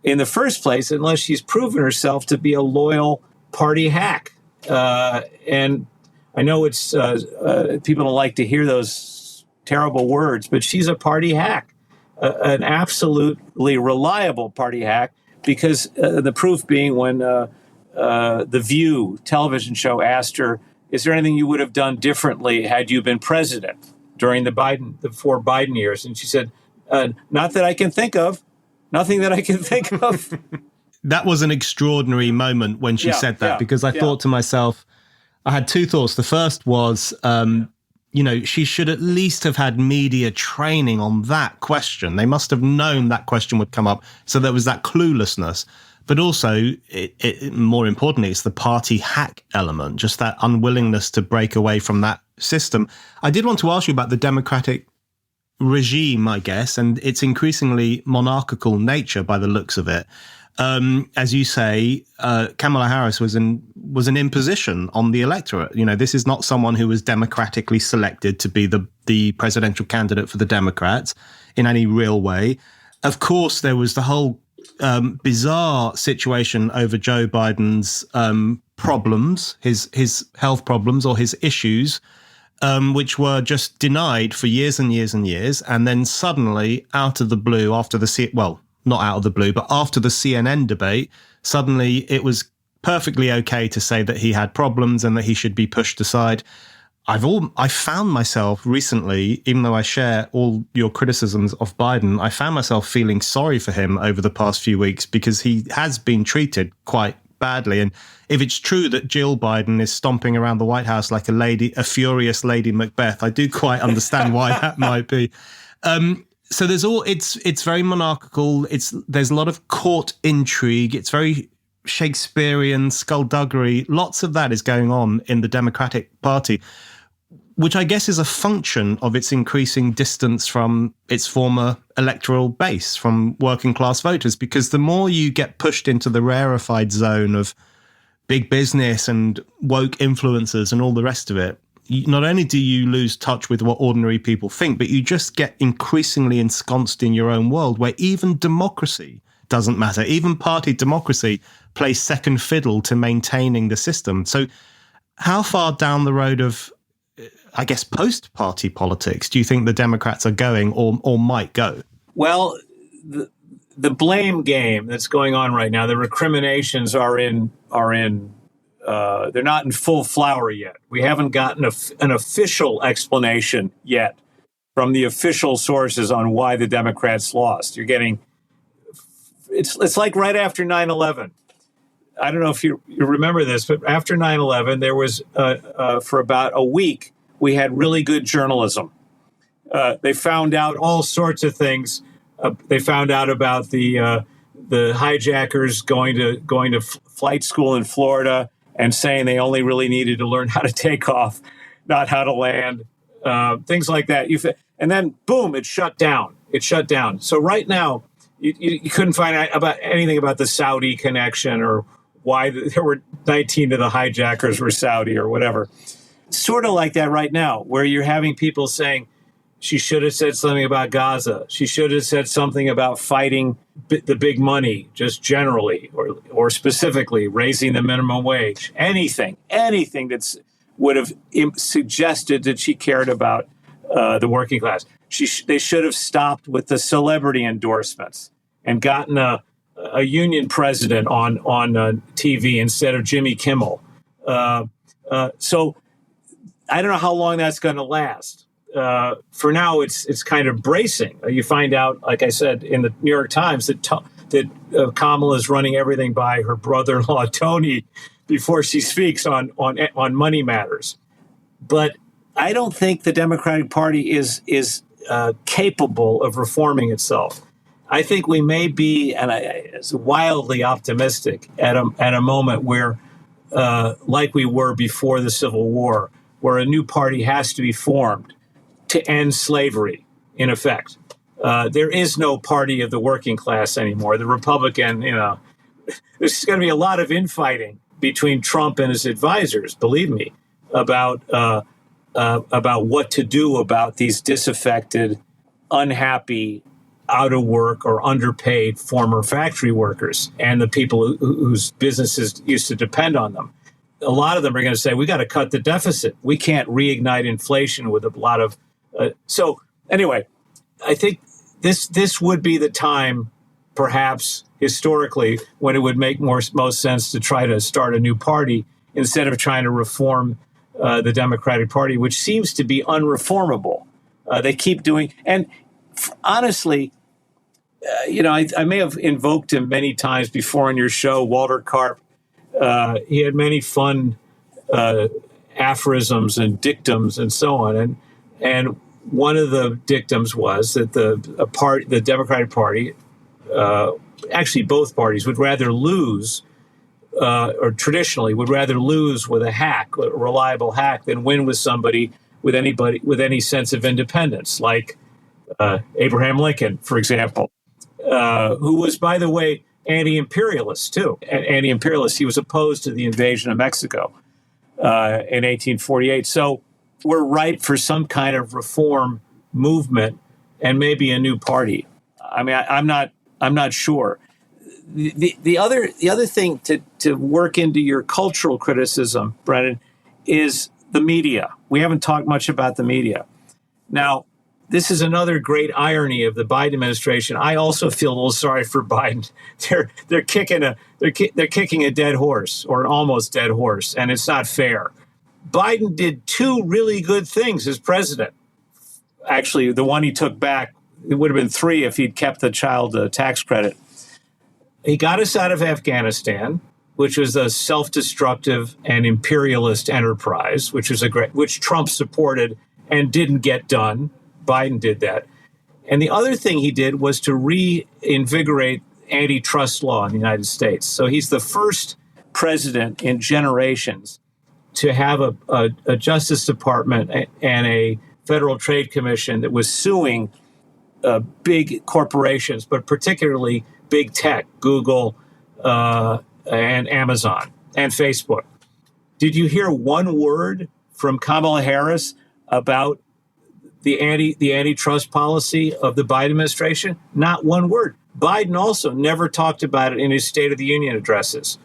S2: in the first place unless she's proven herself to be a loyal party hack. And I know it's people don't like to hear those terrible words, but she's a party hack, an absolutely reliable party hack, because the proof being when the View television show asked her, is there anything you would have done differently had you been president during the 4 Biden years? And she said, not that I can think of, nothing that I can think of.
S1: That was an extraordinary moment when she said that, because I thought to myself, I had 2 thoughts. The first was, she should at least have had media training on that question. They must have known that question would come up. So there was that cluelessness. But also, more importantly, it's the party hack element, just that unwillingness to break away from that system. I did want to ask you about the Democratic regime, I guess, and its increasingly monarchical nature by the looks of it. As you say, Kamala Harris was an imposition on the electorate. This is not someone who was democratically selected to be the presidential candidate for the Democrats in any real way. Of course, there was the whole bizarre situation over Joe Biden's problems, his health problems or his issues, which were just denied for years and years and years. And then suddenly, out of the blue, not out of the blue, but after the CNN debate, suddenly it was perfectly okay to say that he had problems and that he should be pushed aside. I found myself recently, even though I share all your criticisms of Biden, I found myself feeling sorry for him over the past few weeks because he has been treated quite badly. And if it's true that Jill Biden is stomping around the White House like a furious Lady Macbeth, I do quite understand why that might be. So it's very monarchical. There's a lot of court intrigue. It's very Shakespearean skullduggery. Lots of that is going on in the Democratic Party, which I guess is a function of its increasing distance from its former electoral base, from working class voters, because the more you get pushed into the rarefied zone of big business and woke influencers and all the rest of it, not only do you lose touch with what ordinary people think, but you just get increasingly ensconced in your own world where even democracy doesn't matter. Even party democracy plays second fiddle to maintaining the system. So how far down the road of, I guess, post-party politics do you think the Democrats are going or might go?
S2: Well, the blame game that's going on right now, the recriminations they're not in full flower yet. We haven't gotten an official explanation yet from the official sources on why the Democrats lost. You're getting, it's like right after 9/11. I don't know if you remember this, but after 9/11, there was, for about a week, we had really good journalism. They found out all sorts of things. They found out about the hijackers going to flight school in Florida and saying they only really needed to learn how to take off, not how to land, things like that. And then, boom, it shut down. So right now, you couldn't find out about anything about the Saudi connection or why there were 19 of the hijackers were Saudi or whatever. It's sort of like that right now, where you're having people saying, she should have said something about Gaza. She should have said something about fighting the big money, just generally, or specifically raising the minimum wage. Anything that would have suggested that she cared about the working class. They should have stopped with the celebrity endorsements and gotten a union president on TV instead of Jimmy Kimmel. So I don't know how long that's going to last. For now, it's kind of bracing. You find out, like I said, in the New York Times that Kamala is running everything by her brother-in-law Tony before she speaks on money matters. But I don't think the Democratic Party is capable of reforming itself. I think we may be, and it's wildly optimistic, at a moment where, like we were before the Civil War, where a new party has to be formed to end slavery, in effect. There is no party of the working class anymore. The Republican, there's going to be a lot of infighting between Trump and his advisors, believe me, about what to do about these disaffected, unhappy, out of work or underpaid former factory workers and the people whose businesses used to depend on them. A lot of them are going to say, we got to cut the deficit. We can't reignite inflation with a lot of. So anyway, I think this would be the time, perhaps historically, when it would make most sense to try to start a new party instead of trying to reform the Democratic Party, which seems to be unreformable. They keep doing, and honestly, I may have invoked him many times before on your show, Walter Karp. He had many fun aphorisms and dictums and so on, and one of the dictums was that the Democratic Party, actually both parties, would rather lose, or traditionally would rather lose with a reliable hack, than win with somebody with any sense of independence, like Abraham Lincoln, for example, who was, by the way, anti-imperialist too. Anti-imperialist. He was opposed to the invasion of Mexico in 1848. So we're ripe for some kind of reform movement and maybe a new party. I mean, I'm not sure. The other thing to work into your cultural criticism, Brennan, is the media. We haven't talked much about the media. Now, this is another great irony of the Biden administration. I also feel a little sorry for Biden. They're kicking a dead horse, or an almost dead horse, and it's not fair. Biden did two really good things as president. Actually, the one he took back, it would have been three if he'd kept the child tax credit. He got us out of Afghanistan, which was a self-destructive and imperialist enterprise, which Trump supported and didn't get done. Biden did that. And the other thing he did was to reinvigorate antitrust law in the United States. So he's the first president in generations to have a Justice Department and a Federal Trade Commission that was suing big corporations, but particularly big tech, Google and Amazon and Facebook. Did you hear one word from Kamala Harris about the antitrust policy of the Biden administration? Not one word. Biden also never talked about it in his State of the Union addresses.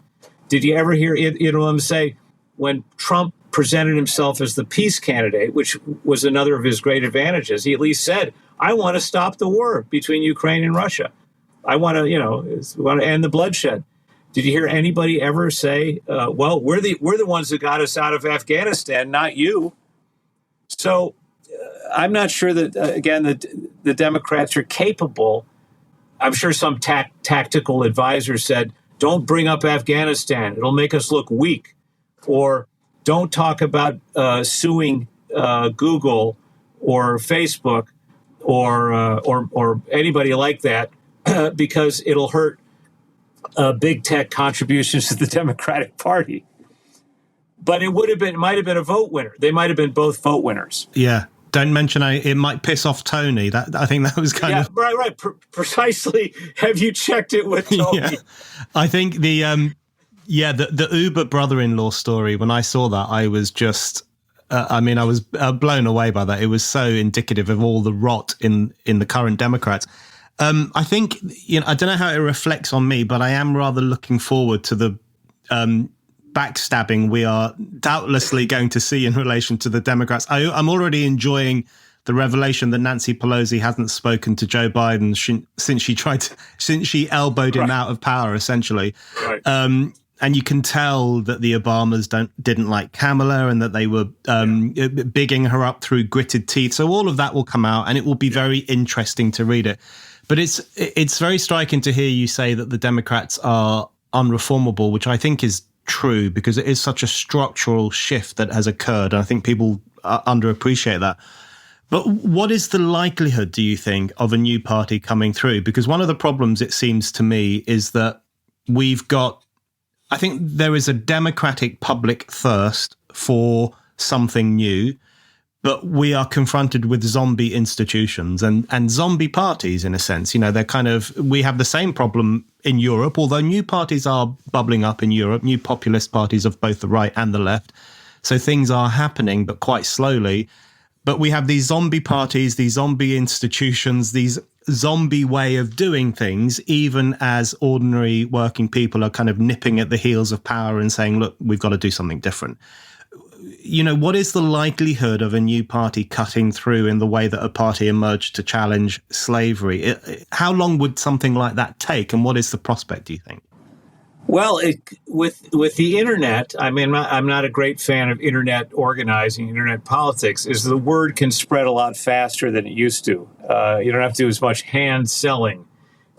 S2: Did you ever hear him say, when Trump presented himself as the peace candidate, which was another of his great advantages, he at least said, I want to stop the war between Ukraine and Russia. I want to end the bloodshed. Did you hear anybody ever say, well, we're the ones that got us out of Afghanistan, not you? So I'm not sure that, again, the Democrats are capable. I'm sure some tactical advisor said, don't bring up Afghanistan. It'll make us look weak. Or don't talk about suing Google or Facebook or anybody like that because it'll hurt big tech contributions to the Democratic Party. But it might have been a vote winner. They might have been both vote winners.
S1: Yeah. Don't mention it might piss off Tony. I think that was kind of
S2: right. Precisely. Have you checked it with Tony?
S1: Yeah. I think the Uber brother-in-law story. When I saw that, I was just, I was blown away by that. It was so indicative of all the rot in the current Democrats. I think I don't know how it reflects on me, but I am rather looking forward to the backstabbing we are doubtlessly going to see in relation to the Democrats. I'm already enjoying the revelation that Nancy Pelosi hasn't spoken to Joe Biden since she elbowed him out of power, essentially.
S2: Right.
S1: And you can tell that the Obamas didn't like Kamala and that they were bigging her up through gritted teeth. So all of that will come out, and it will be very interesting to read it. But it's very striking to hear you say that the Democrats are unreformable, which I think is true, because it is such a structural shift that has occurred. And I think people underappreciate that. But what is the likelihood, do you think, of a new party coming through? Because one of the problems, it seems to me, is that I think there is a democratic public thirst for something new, but we are confronted with zombie institutions and zombie parties, in a sense. We have the same problem in Europe, although new parties are bubbling up in Europe, new populist parties of both the right and the left. So things are happening, but quite slowly. But we have these zombie parties, these zombie institutions, these zombie way of doing things, even as ordinary working people are kind of nipping at the heels of power and saying, look, we've got to do something different. What is the likelihood of a new party cutting through in the way that a party emerged to challenge slavery? How long would something like that take, and what is the prospect, do you think?
S2: Well, with the internet, I'm not a great fan of internet organizing, internet politics, is the word can spread a lot faster than it used to. You don't have to do as much hand selling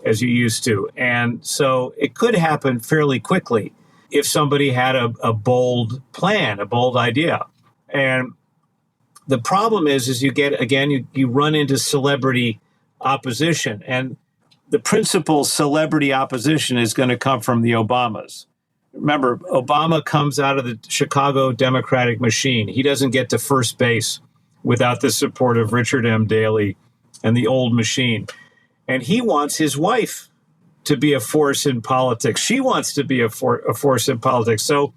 S2: as you used to. And so it could happen fairly quickly if somebody had a bold plan, a bold idea. And the problem is you run into celebrity opposition. And the principal celebrity opposition is going to come from the Obamas. Remember, Obama comes out of the Chicago Democratic machine. He doesn't get to first base without the support of Richard M. Daley and the old machine. And he wants his wife to be a force in politics. She wants to be a force in politics. So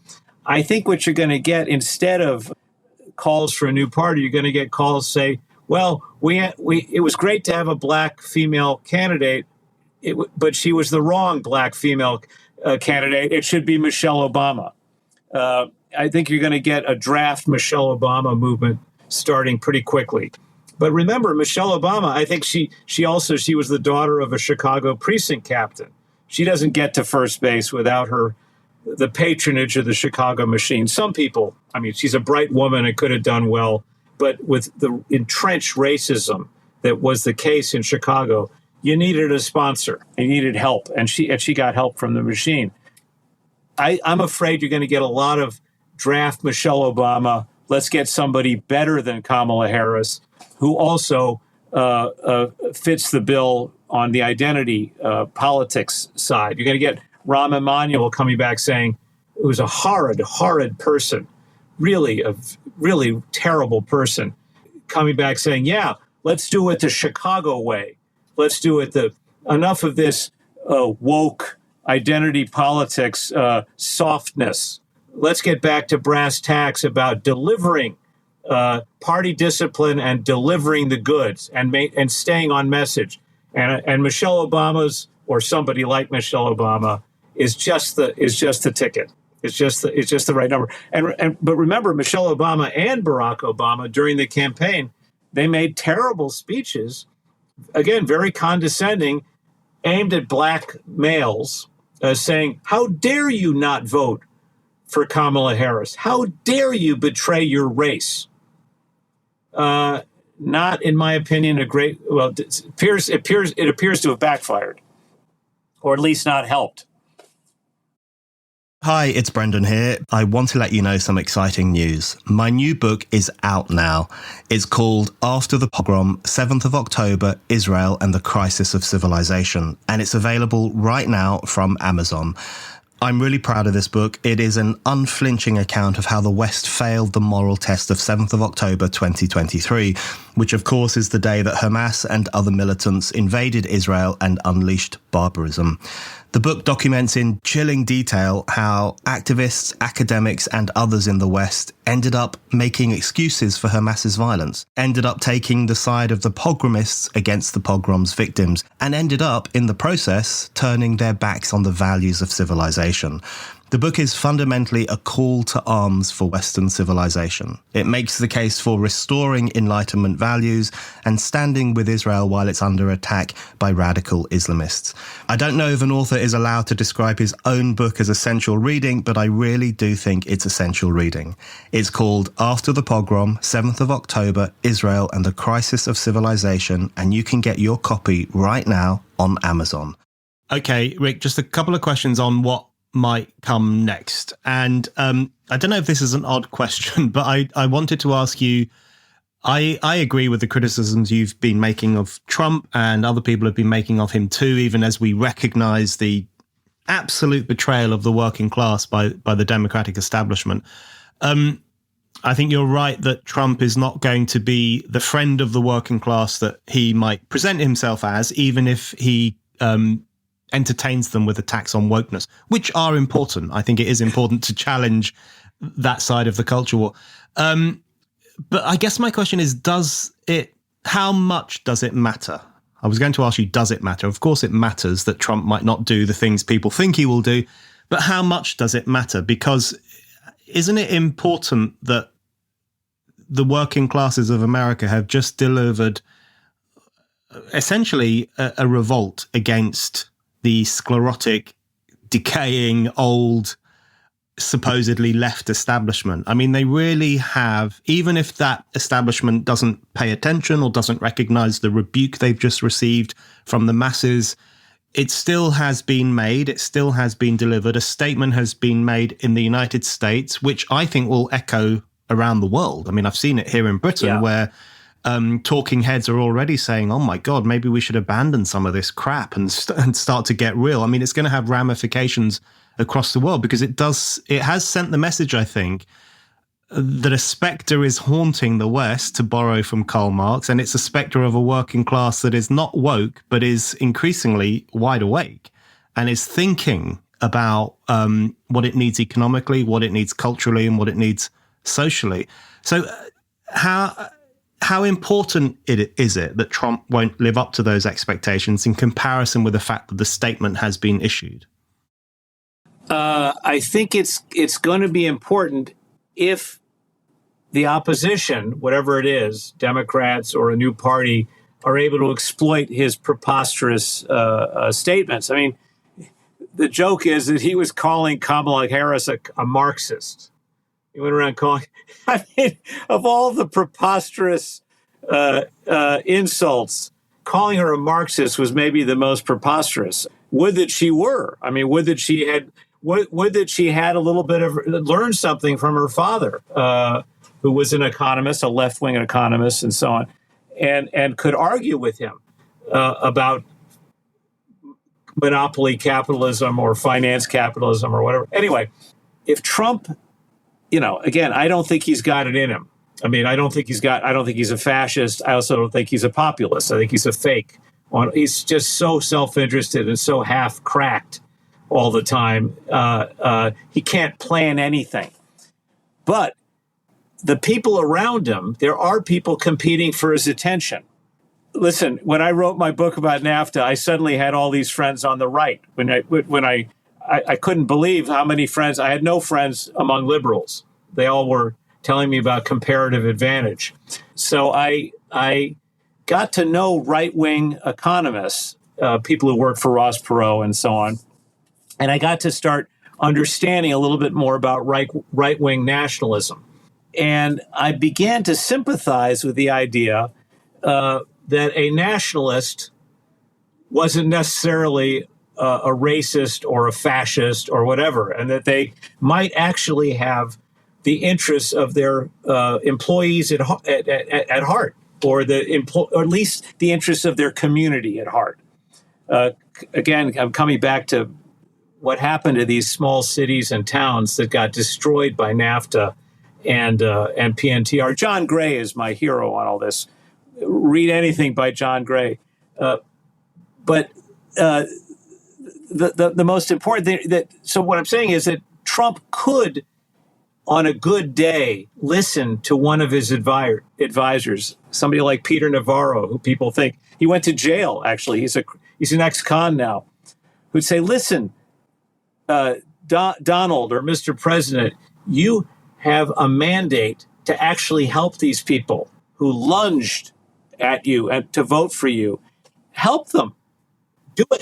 S2: I think what you're going to get, instead of calls for a new party, you're going to get calls say, well, it was great to have a black female candidate, but she was the wrong black female candidate. It should be Michelle Obama. I think you're going to get a draft Michelle Obama movement starting pretty quickly. But remember, Michelle Obama, I think she was the daughter of a Chicago precinct captain. She doesn't get to first base without the patronage of the Chicago machine. Some people, she's a bright woman and could have done well, but with the entrenched racism that was the case in Chicago, you needed a sponsor. You needed help, and she got help from the machine. I'm afraid you're going to get a lot of draft Michelle Obama. Let's get somebody better than Kamala Harris, who also fits the bill on the identity politics side. You're going to get Rahm Emanuel coming back saying it was a horrid person, really a really terrible person, coming back saying, yeah, let's do it the Chicago way. Let's do it enough of this woke identity politics softness. Let's get back to brass tacks about delivering party discipline and delivering the goods and staying on message. And Michelle Obama's, or somebody like Michelle Obama, is just the ticket. It's just the right number. But remember, Michelle Obama and Barack Obama during the campaign, they made terrible speeches, again, very condescending, aimed at black males, saying, "How dare you not vote for Kamala Harris? How dare you betray your race?" Not, in my opinion, a great. Well, it appears to have backfired, or at least not helped.
S1: Hi, it's Brendan here. I want to let you know some exciting news. My new book is out now. It's called After the Pogrom, 7th of October, Israel and the Crisis of Civilization, and it's available right now from Amazon. I'm really proud of this book. It is an unflinching account of how the West failed the moral test of 7th of October 2023, which of course is the day that Hamas and other militants invaded Israel and unleashed barbarism. The book documents in chilling detail how activists, academics, and others in the West ended up making excuses for Hamas's violence, ended up taking the side of the pogromists against the pogrom's victims, and ended up, in the process, turning their backs on the values of civilization. The book is fundamentally a call to arms for Western civilization. It makes the case for restoring Enlightenment values and standing with Israel while it's under attack by radical Islamists. I don't know if an author is allowed to describe his own book as essential reading, but I really do think it's essential reading. It's called After the Pogrom, 7th of October, Israel and the Crisis of Civilization, and you can get your copy right now on Amazon. Okay, Rick, just a couple of questions on what might come next. And I don't know if this is an odd question, but I wanted to ask you, I agree with the criticisms you've been making of Trump, and other people have been making of him too, even as we recognize the absolute betrayal of the working class by the Democratic establishment. I think you're right that Trump is not going to be the friend of the working class that he might present himself as, even if he entertains them with attacks on wokeness, which are important. I think it is important to challenge that side of the culture war. But I guess my question is, how much does it matter? I was going to ask you, does it matter? Of course it matters that Trump might not do the things people think he will do, but how much does it matter? Because isn't it important that the working classes of America have just delivered essentially a revolt against the sclerotic, decaying, old, supposedly left establishment? I mean, they really have, even if that establishment doesn't pay attention or doesn't recognize the rebuke they've just received from the masses, it still has been made, it still has been delivered. A statement has been made in the United States, which I think will echo around the world. I mean, I've seen it here in Britain where talking heads are already saying, oh my God, maybe we should abandon some of this crap and start to get real. I mean, it's going to have ramifications across the world because it has sent the message, I think, that a spectre is haunting the West, to borrow from Karl Marx, and it's a spectre of a working class that is not woke, but is increasingly wide awake and is thinking about what it needs economically, what it needs culturally, and what it needs socially. So how important is it that Trump won't live up to those expectations in comparison with the fact that the statement has been issued?
S2: I think it's going to be important if the opposition, whatever it is, Democrats or a new party, are able to exploit his preposterous statements. I mean, the joke is that he was calling Kamala Harris a Marxist. He went around calling, I mean, of all the preposterous insults, calling her a Marxist was maybe the most preposterous. Would that she were. I mean, would that she had a little bit of learned something from her father, who was an economist, a left-wing economist, and so on, and could argue with him about monopoly capitalism or finance capitalism or whatever. Anyway, if Trump, again, I don't think he's got it in him. I mean, I don't think he's a fascist. I also don't think he's a populist. I think he's a fake. He's just so self-interested and so half-cracked all the time. He can't plan anything. But the people around him, there are people competing for his attention. Listen, when I wrote my book about NAFTA, I suddenly had all these friends on the right. When I couldn't believe how many friends, I had no friends among liberals. They all were telling me about comparative advantage. So I got to know right-wing economists, people who work for Ross Perot and so on, and I got to start understanding a little bit more about right-wing nationalism. And I began to sympathize with the idea that a nationalist wasn't necessarily a racist or a fascist or whatever, and that they might actually have the interests of their employees at heart, or or at least the interests of their community at heart. Again, I'm coming back to what happened to these small cities and towns that got destroyed by NAFTA and PNTR. John Gray is my hero on all this. Read anything by John Gray. But the most important thing so what I'm saying is that Trump could, on a good day, listen to one of his advisors, somebody like Peter Navarro, who people think he went to jail. Actually, he's an ex-con now, who'd say, "Listen, Donald or Mr. President, you have a mandate to actually help these people who lunged at you and to vote for you. Help them.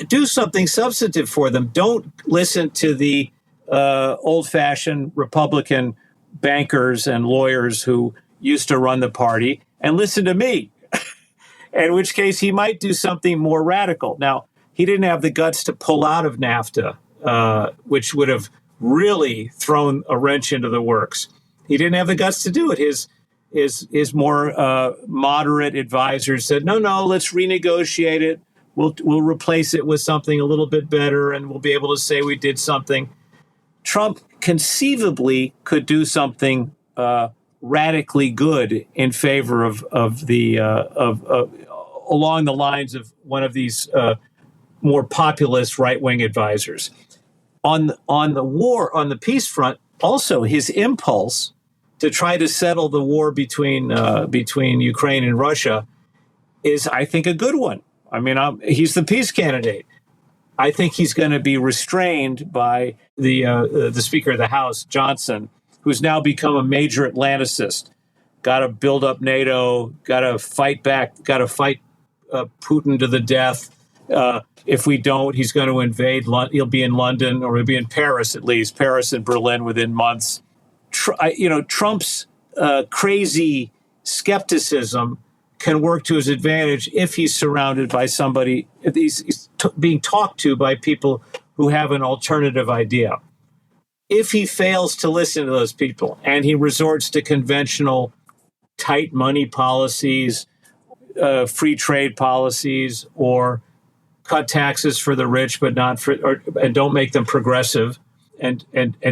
S2: Do something substantive for them. Don't listen to the old-fashioned Republican bankers and lawyers who used to run the party, and listen to me." In which case he might do something more radical. Now, he didn't have the guts to pull out of NAFTA, which would have really thrown a wrench into the works. He didn't have the guts to do it. His more moderate advisors said, no, let's renegotiate it. We'll replace it with something a little bit better, and we'll be able to say we did something. Trump conceivably could do something radically good in favor of along the lines of one of these more populist right-wing advisors. On the peace front, also his impulse to try to settle the war between Ukraine and Russia is, I think, a good one. I mean, he's the peace candidate. I think he's going to be restrained by the Speaker of the House, Johnson, who's now become a major Atlanticist. Got to build up NATO. Got to fight back. Got to fight Putin to the death. If we don't, he's going to invade. He'll be in London, or he'll be in Paris at least. Paris and Berlin within months. Trump's crazy skepticism can work to his advantage if he's surrounded by somebody, if he's being talked to by people who have an alternative idea. If he fails to listen to those people and he resorts to conventional tight money policies, free trade policies, or cut taxes for the rich but not for, and don't make them progressive, and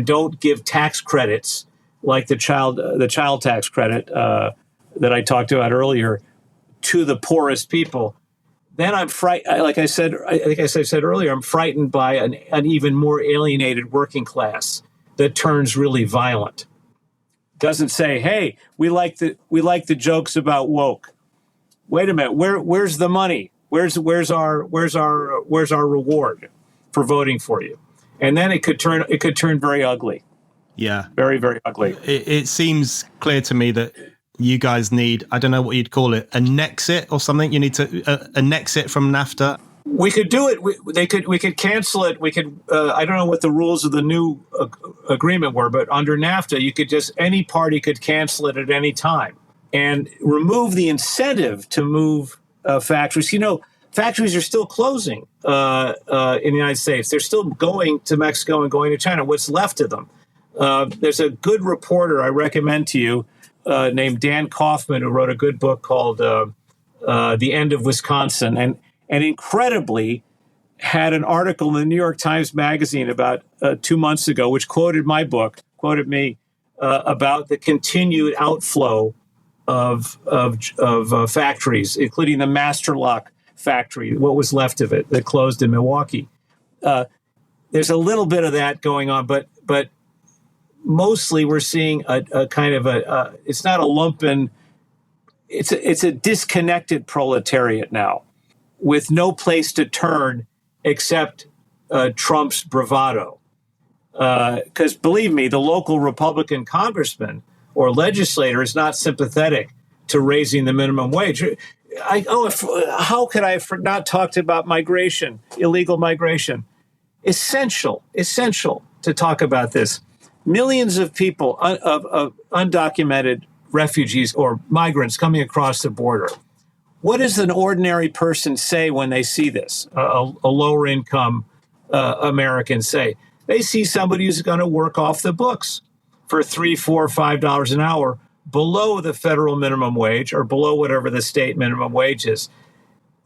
S2: don't give tax credits like the child tax credit that I talked about earlier to the poorest people, then I'm frightened. Like I said earlier, I'm frightened by an even more alienated working class that turns really violent. Doesn't say, "Hey, we like the jokes about woke." Wait a minute, where's the money? Where's our reward for voting for you? And then it could turn very ugly.
S1: Yeah,
S2: very, very ugly.
S1: It seems clear to me that you guys need, I don't know what you'd call it, a nexit or something. You need to a nexit from NAFTA.
S2: We could do it. We could cancel it. We could. I don't know what the rules of the new agreement were, but under NAFTA, you could any party could cancel it at any time and remove the incentive to move factories. Factories are still closing in the United States. They're still going to Mexico and going to China. What's left of them? There's a good reporter I recommend to you named Dan Kaufman, who wrote a good book called The End of Wisconsin, and incredibly had an article in the New York Times Magazine about 2 months ago, which quoted me about the continued outflow of factories, including the Master Lock factory, what was left of it that closed in Milwaukee. There's a little bit of that going on, but mostly we're seeing a kind of it's not a lumpen, it's a disconnected proletariat now with no place to turn except Trump's bravado. Because believe me, the local Republican congressman or legislator is not sympathetic to raising the minimum wage. How could I have not talked about migration, illegal migration? Essential to talk about this. Millions of people, of undocumented refugees or migrants coming across the border. What does an ordinary person say when they see this? A lower income American say? They see somebody who's going to work off the books for $3, $4, $5 an hour below the federal minimum wage or below whatever the state minimum wage is.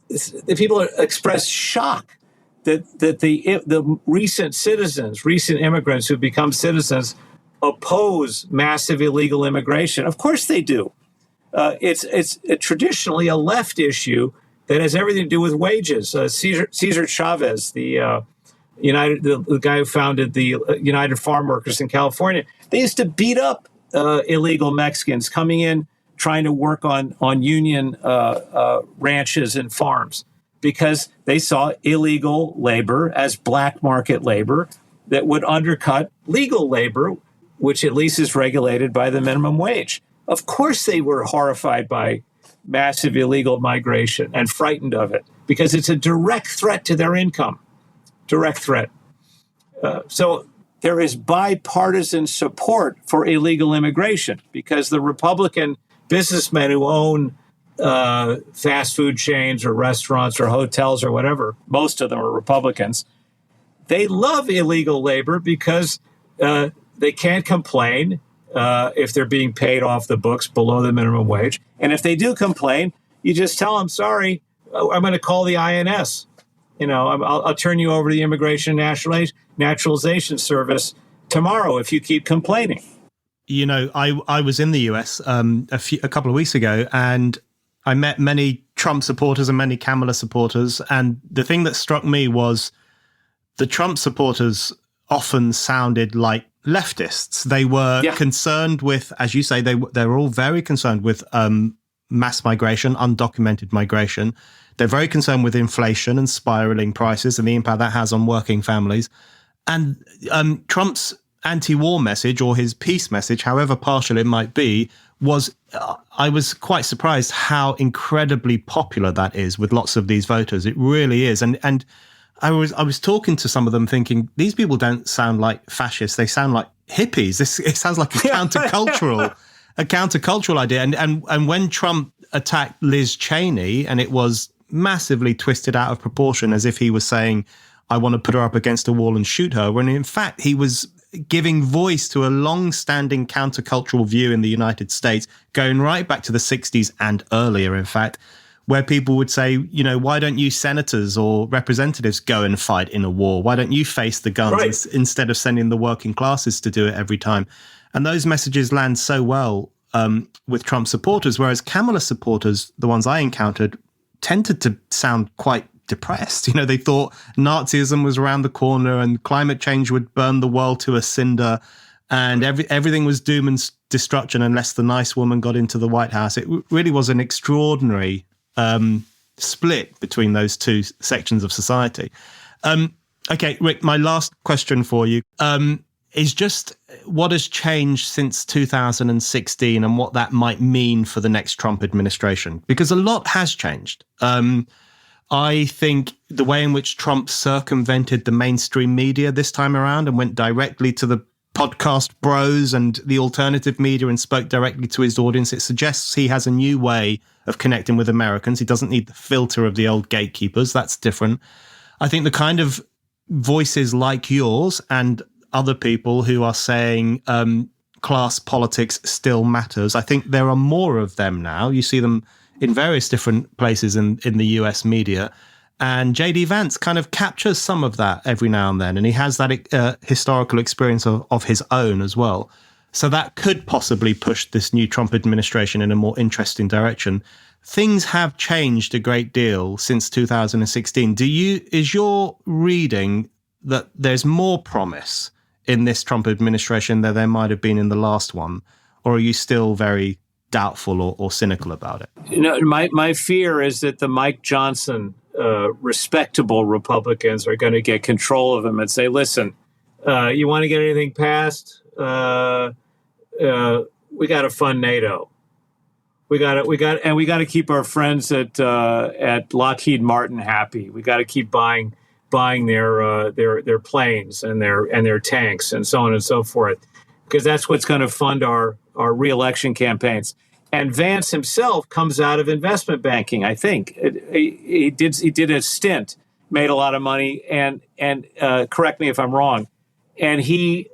S2: The people express shock that the recent immigrants who become citizens oppose massive illegal immigration. Of course they do. It's traditionally a left issue that has everything to do with wages. Cesar Chavez, the guy who founded the United Farm Workers in California, they used to beat up illegal Mexicans coming in trying to work on union ranches and farms because they saw illegal labor as black market labor that would undercut legal labor, which at least is regulated by the minimum wage. Of course they were horrified by massive illegal migration and frightened of it because it's a direct threat to their income. Direct threat. So there is bipartisan support for illegal immigration because the Republican businessmen who own fast food chains or restaurants or hotels or whatever, most of them are Republicans, they love illegal labor because they can't complain if they're being paid off the books below the minimum wage. And if they do complain, you just tell them, sorry, I'm going to call the INS. I'll turn you over to the Immigration Naturalization Service tomorrow if you keep complaining.
S1: I was in the US a couple of weeks ago, and I met many Trump supporters and many Kamala supporters. And the thing that struck me was the Trump supporters often sounded like leftists. They were concerned with, as you say, they were all very concerned with mass migration, undocumented migration. They're very concerned with inflation and spiraling prices and the impact that has on working families. And Trump's anti-war message or his peace message, however partial it might be, was I was quite surprised how incredibly popular that is with lots of these voters. It really is. And I was talking to some of them thinking, these people don't sound like fascists. They sound like hippies. It sounds like a countercultural idea. And when Trump attacked Liz Cheney, and it was massively twisted out of proportion as if he was saying, I want to put her up against a wall and shoot her, when in fact he was giving voice to a long-standing countercultural view in the United States, going right back to the 60s and earlier, in fact, where people would say, why don't you senators or representatives go and fight in a war? Why don't you face the guns instead of sending the working classes to do it every time? And those messages land so well with Trump supporters, whereas Kamala supporters, the ones I encountered, tended to sound quite depressed. They thought Nazism was around the corner and climate change would burn the world to a cinder and everything was doom and destruction unless the nice woman got into the White House. It really was an extraordinary split between those two sections of society. Okay, Rick, my last question for you is just what has changed since 2016 and what that might mean for the next Trump administration? Because a lot has changed. I think the way in which Trump circumvented the mainstream media this time around and went directly to the podcast bros and the alternative media and spoke directly to his audience, it suggests he has a new way of connecting with Americans. He doesn't need the filter of the old gatekeepers. That's different. I think the kind of voices like yours and other people who are saying class politics still matters, I think there are more of them now. You see them in various different places in the US media. And J.D. Vance kind of captures some of that every now and then. And he has that historical experience of his own as well. So that could possibly push this new Trump administration in a more interesting direction. Things have changed a great deal since 2016. Is your reading that there's more promise in this Trump administration than there might have been in the last one? Or are you still very doubtful or cynical about it?
S2: My fear is that the Mike Johnson respectable Republicans are going to get control of him and say, listen, you want to get anything passed? We got to fund NATO. We got to keep our friends at Lockheed Martin happy. We got to keep buying their planes and their tanks and so on and so forth, because that's what's going to fund our re-election campaigns. And Vance himself comes out of investment banking. I think he did a stint, made a lot of money, and correct me if I'm wrong. And he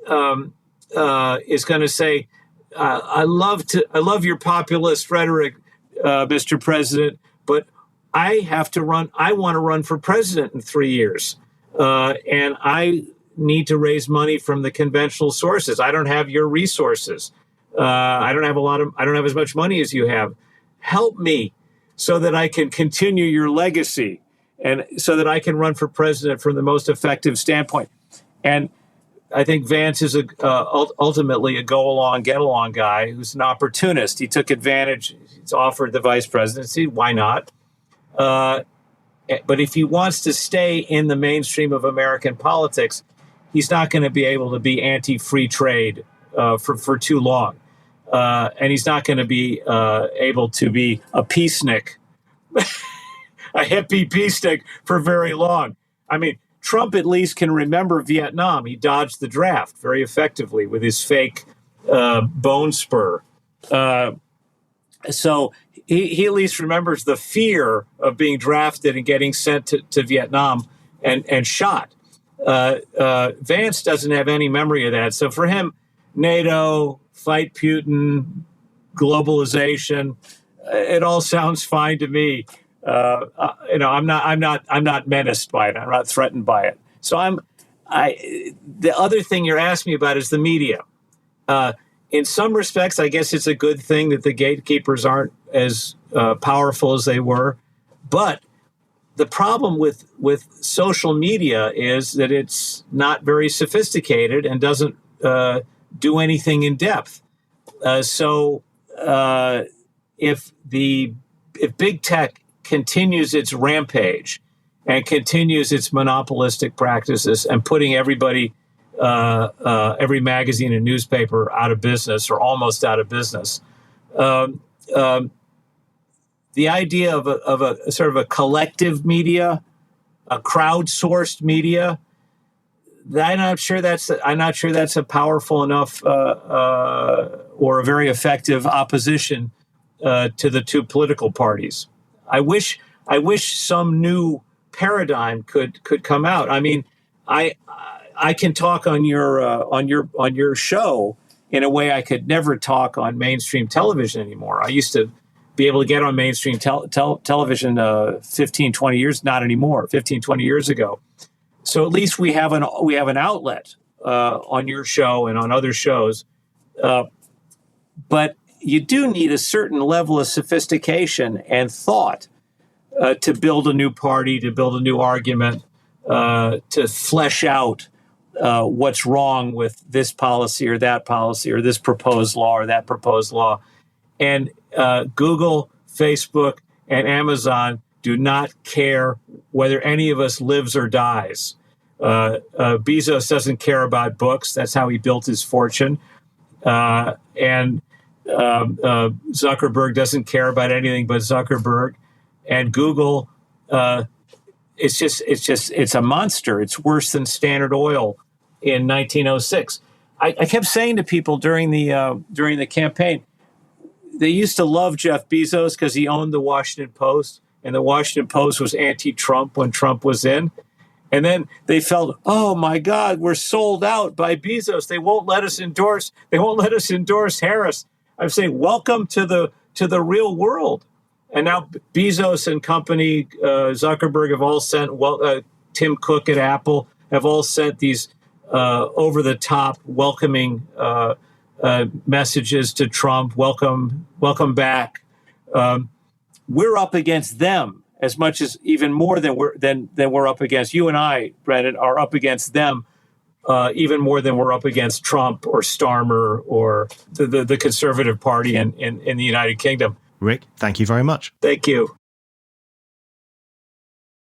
S2: is going to say, I love your populist rhetoric, Mr. President, but I want to run for president in 3 years. And I need to raise money from the conventional sources. I don't have your resources. I don't have as much money as you have. Help me so that I can continue your legacy and so that I can run for president from the most effective standpoint. And I think Vance is ultimately a go-along, get-along guy who's an opportunist. He took advantage. He's offered the vice presidency. Why not? But if he wants to stay in the mainstream of American politics, he's not going to be able to be anti-free trade for too long. And he's not going to be able to be a peacenik, a hippie peacenik for very long. I mean, Trump at least can remember Vietnam. He dodged the draft very effectively with his fake bone spur. So he at least remembers the fear of being drafted and getting sent to Vietnam and shot. Vance doesn't have any memory of that. So for him, NATO, fight Putin, globalization, it all sounds fine to me. I'm not menaced by it. I'm not threatened by it. So the other thing you're asking me about is the media. In some respects, I guess it's a good thing that the gatekeepers aren't as powerful as they were. But the problem with social media is that it's not very sophisticated and doesn't do anything in depth. So if big tech continues its rampage and continues its monopolistic practices and putting everybody, every magazine and newspaper out of business or almost out of business, the idea of a sort of a collective media, a crowdsourced media, I'm not sure that's a powerful enough or a very effective opposition to the two political parties. I wish some new paradigm could come out. I mean, I can talk on your show in a way I could never talk on mainstream television anymore. I used to be able to get on mainstream television 15, 20 years, not anymore, 15, 20 years ago. So at least we have an outlet on your show and on other shows. But you do need a certain level of sophistication and thought to build a new party, to build a new argument, to flesh out what's wrong with this policy or this proposed law or that proposed law. And Google, Facebook, and Amazon do not care whether any of us lives or dies. Bezos doesn't care about books. That's how he built his fortune. And Zuckerberg doesn't care about anything but Zuckerberg. And Google, it's a monster. It's worse than Standard Oil in 1906. I kept saying to people during the campaign, they used to love Jeff Bezos because he owned the Washington Post, and the Washington Post was anti-Trump when Trump was in. And then they felt, oh my God, we're sold out by Bezos. They won't let us endorse Harris. I'm saying, welcome to the real world. And now Bezos and company, Zuckerberg have all sent, Tim Cook at Apple have all sent these over-the-top welcoming messages to Trump. Welcome back. We're up against them as much as even more than we're up against. You and I, Brendan, are up against them even more than we're up against Trump or Starmer or the Conservative Party in the United Kingdom.
S1: Rick, thank you very much.
S2: Thank you.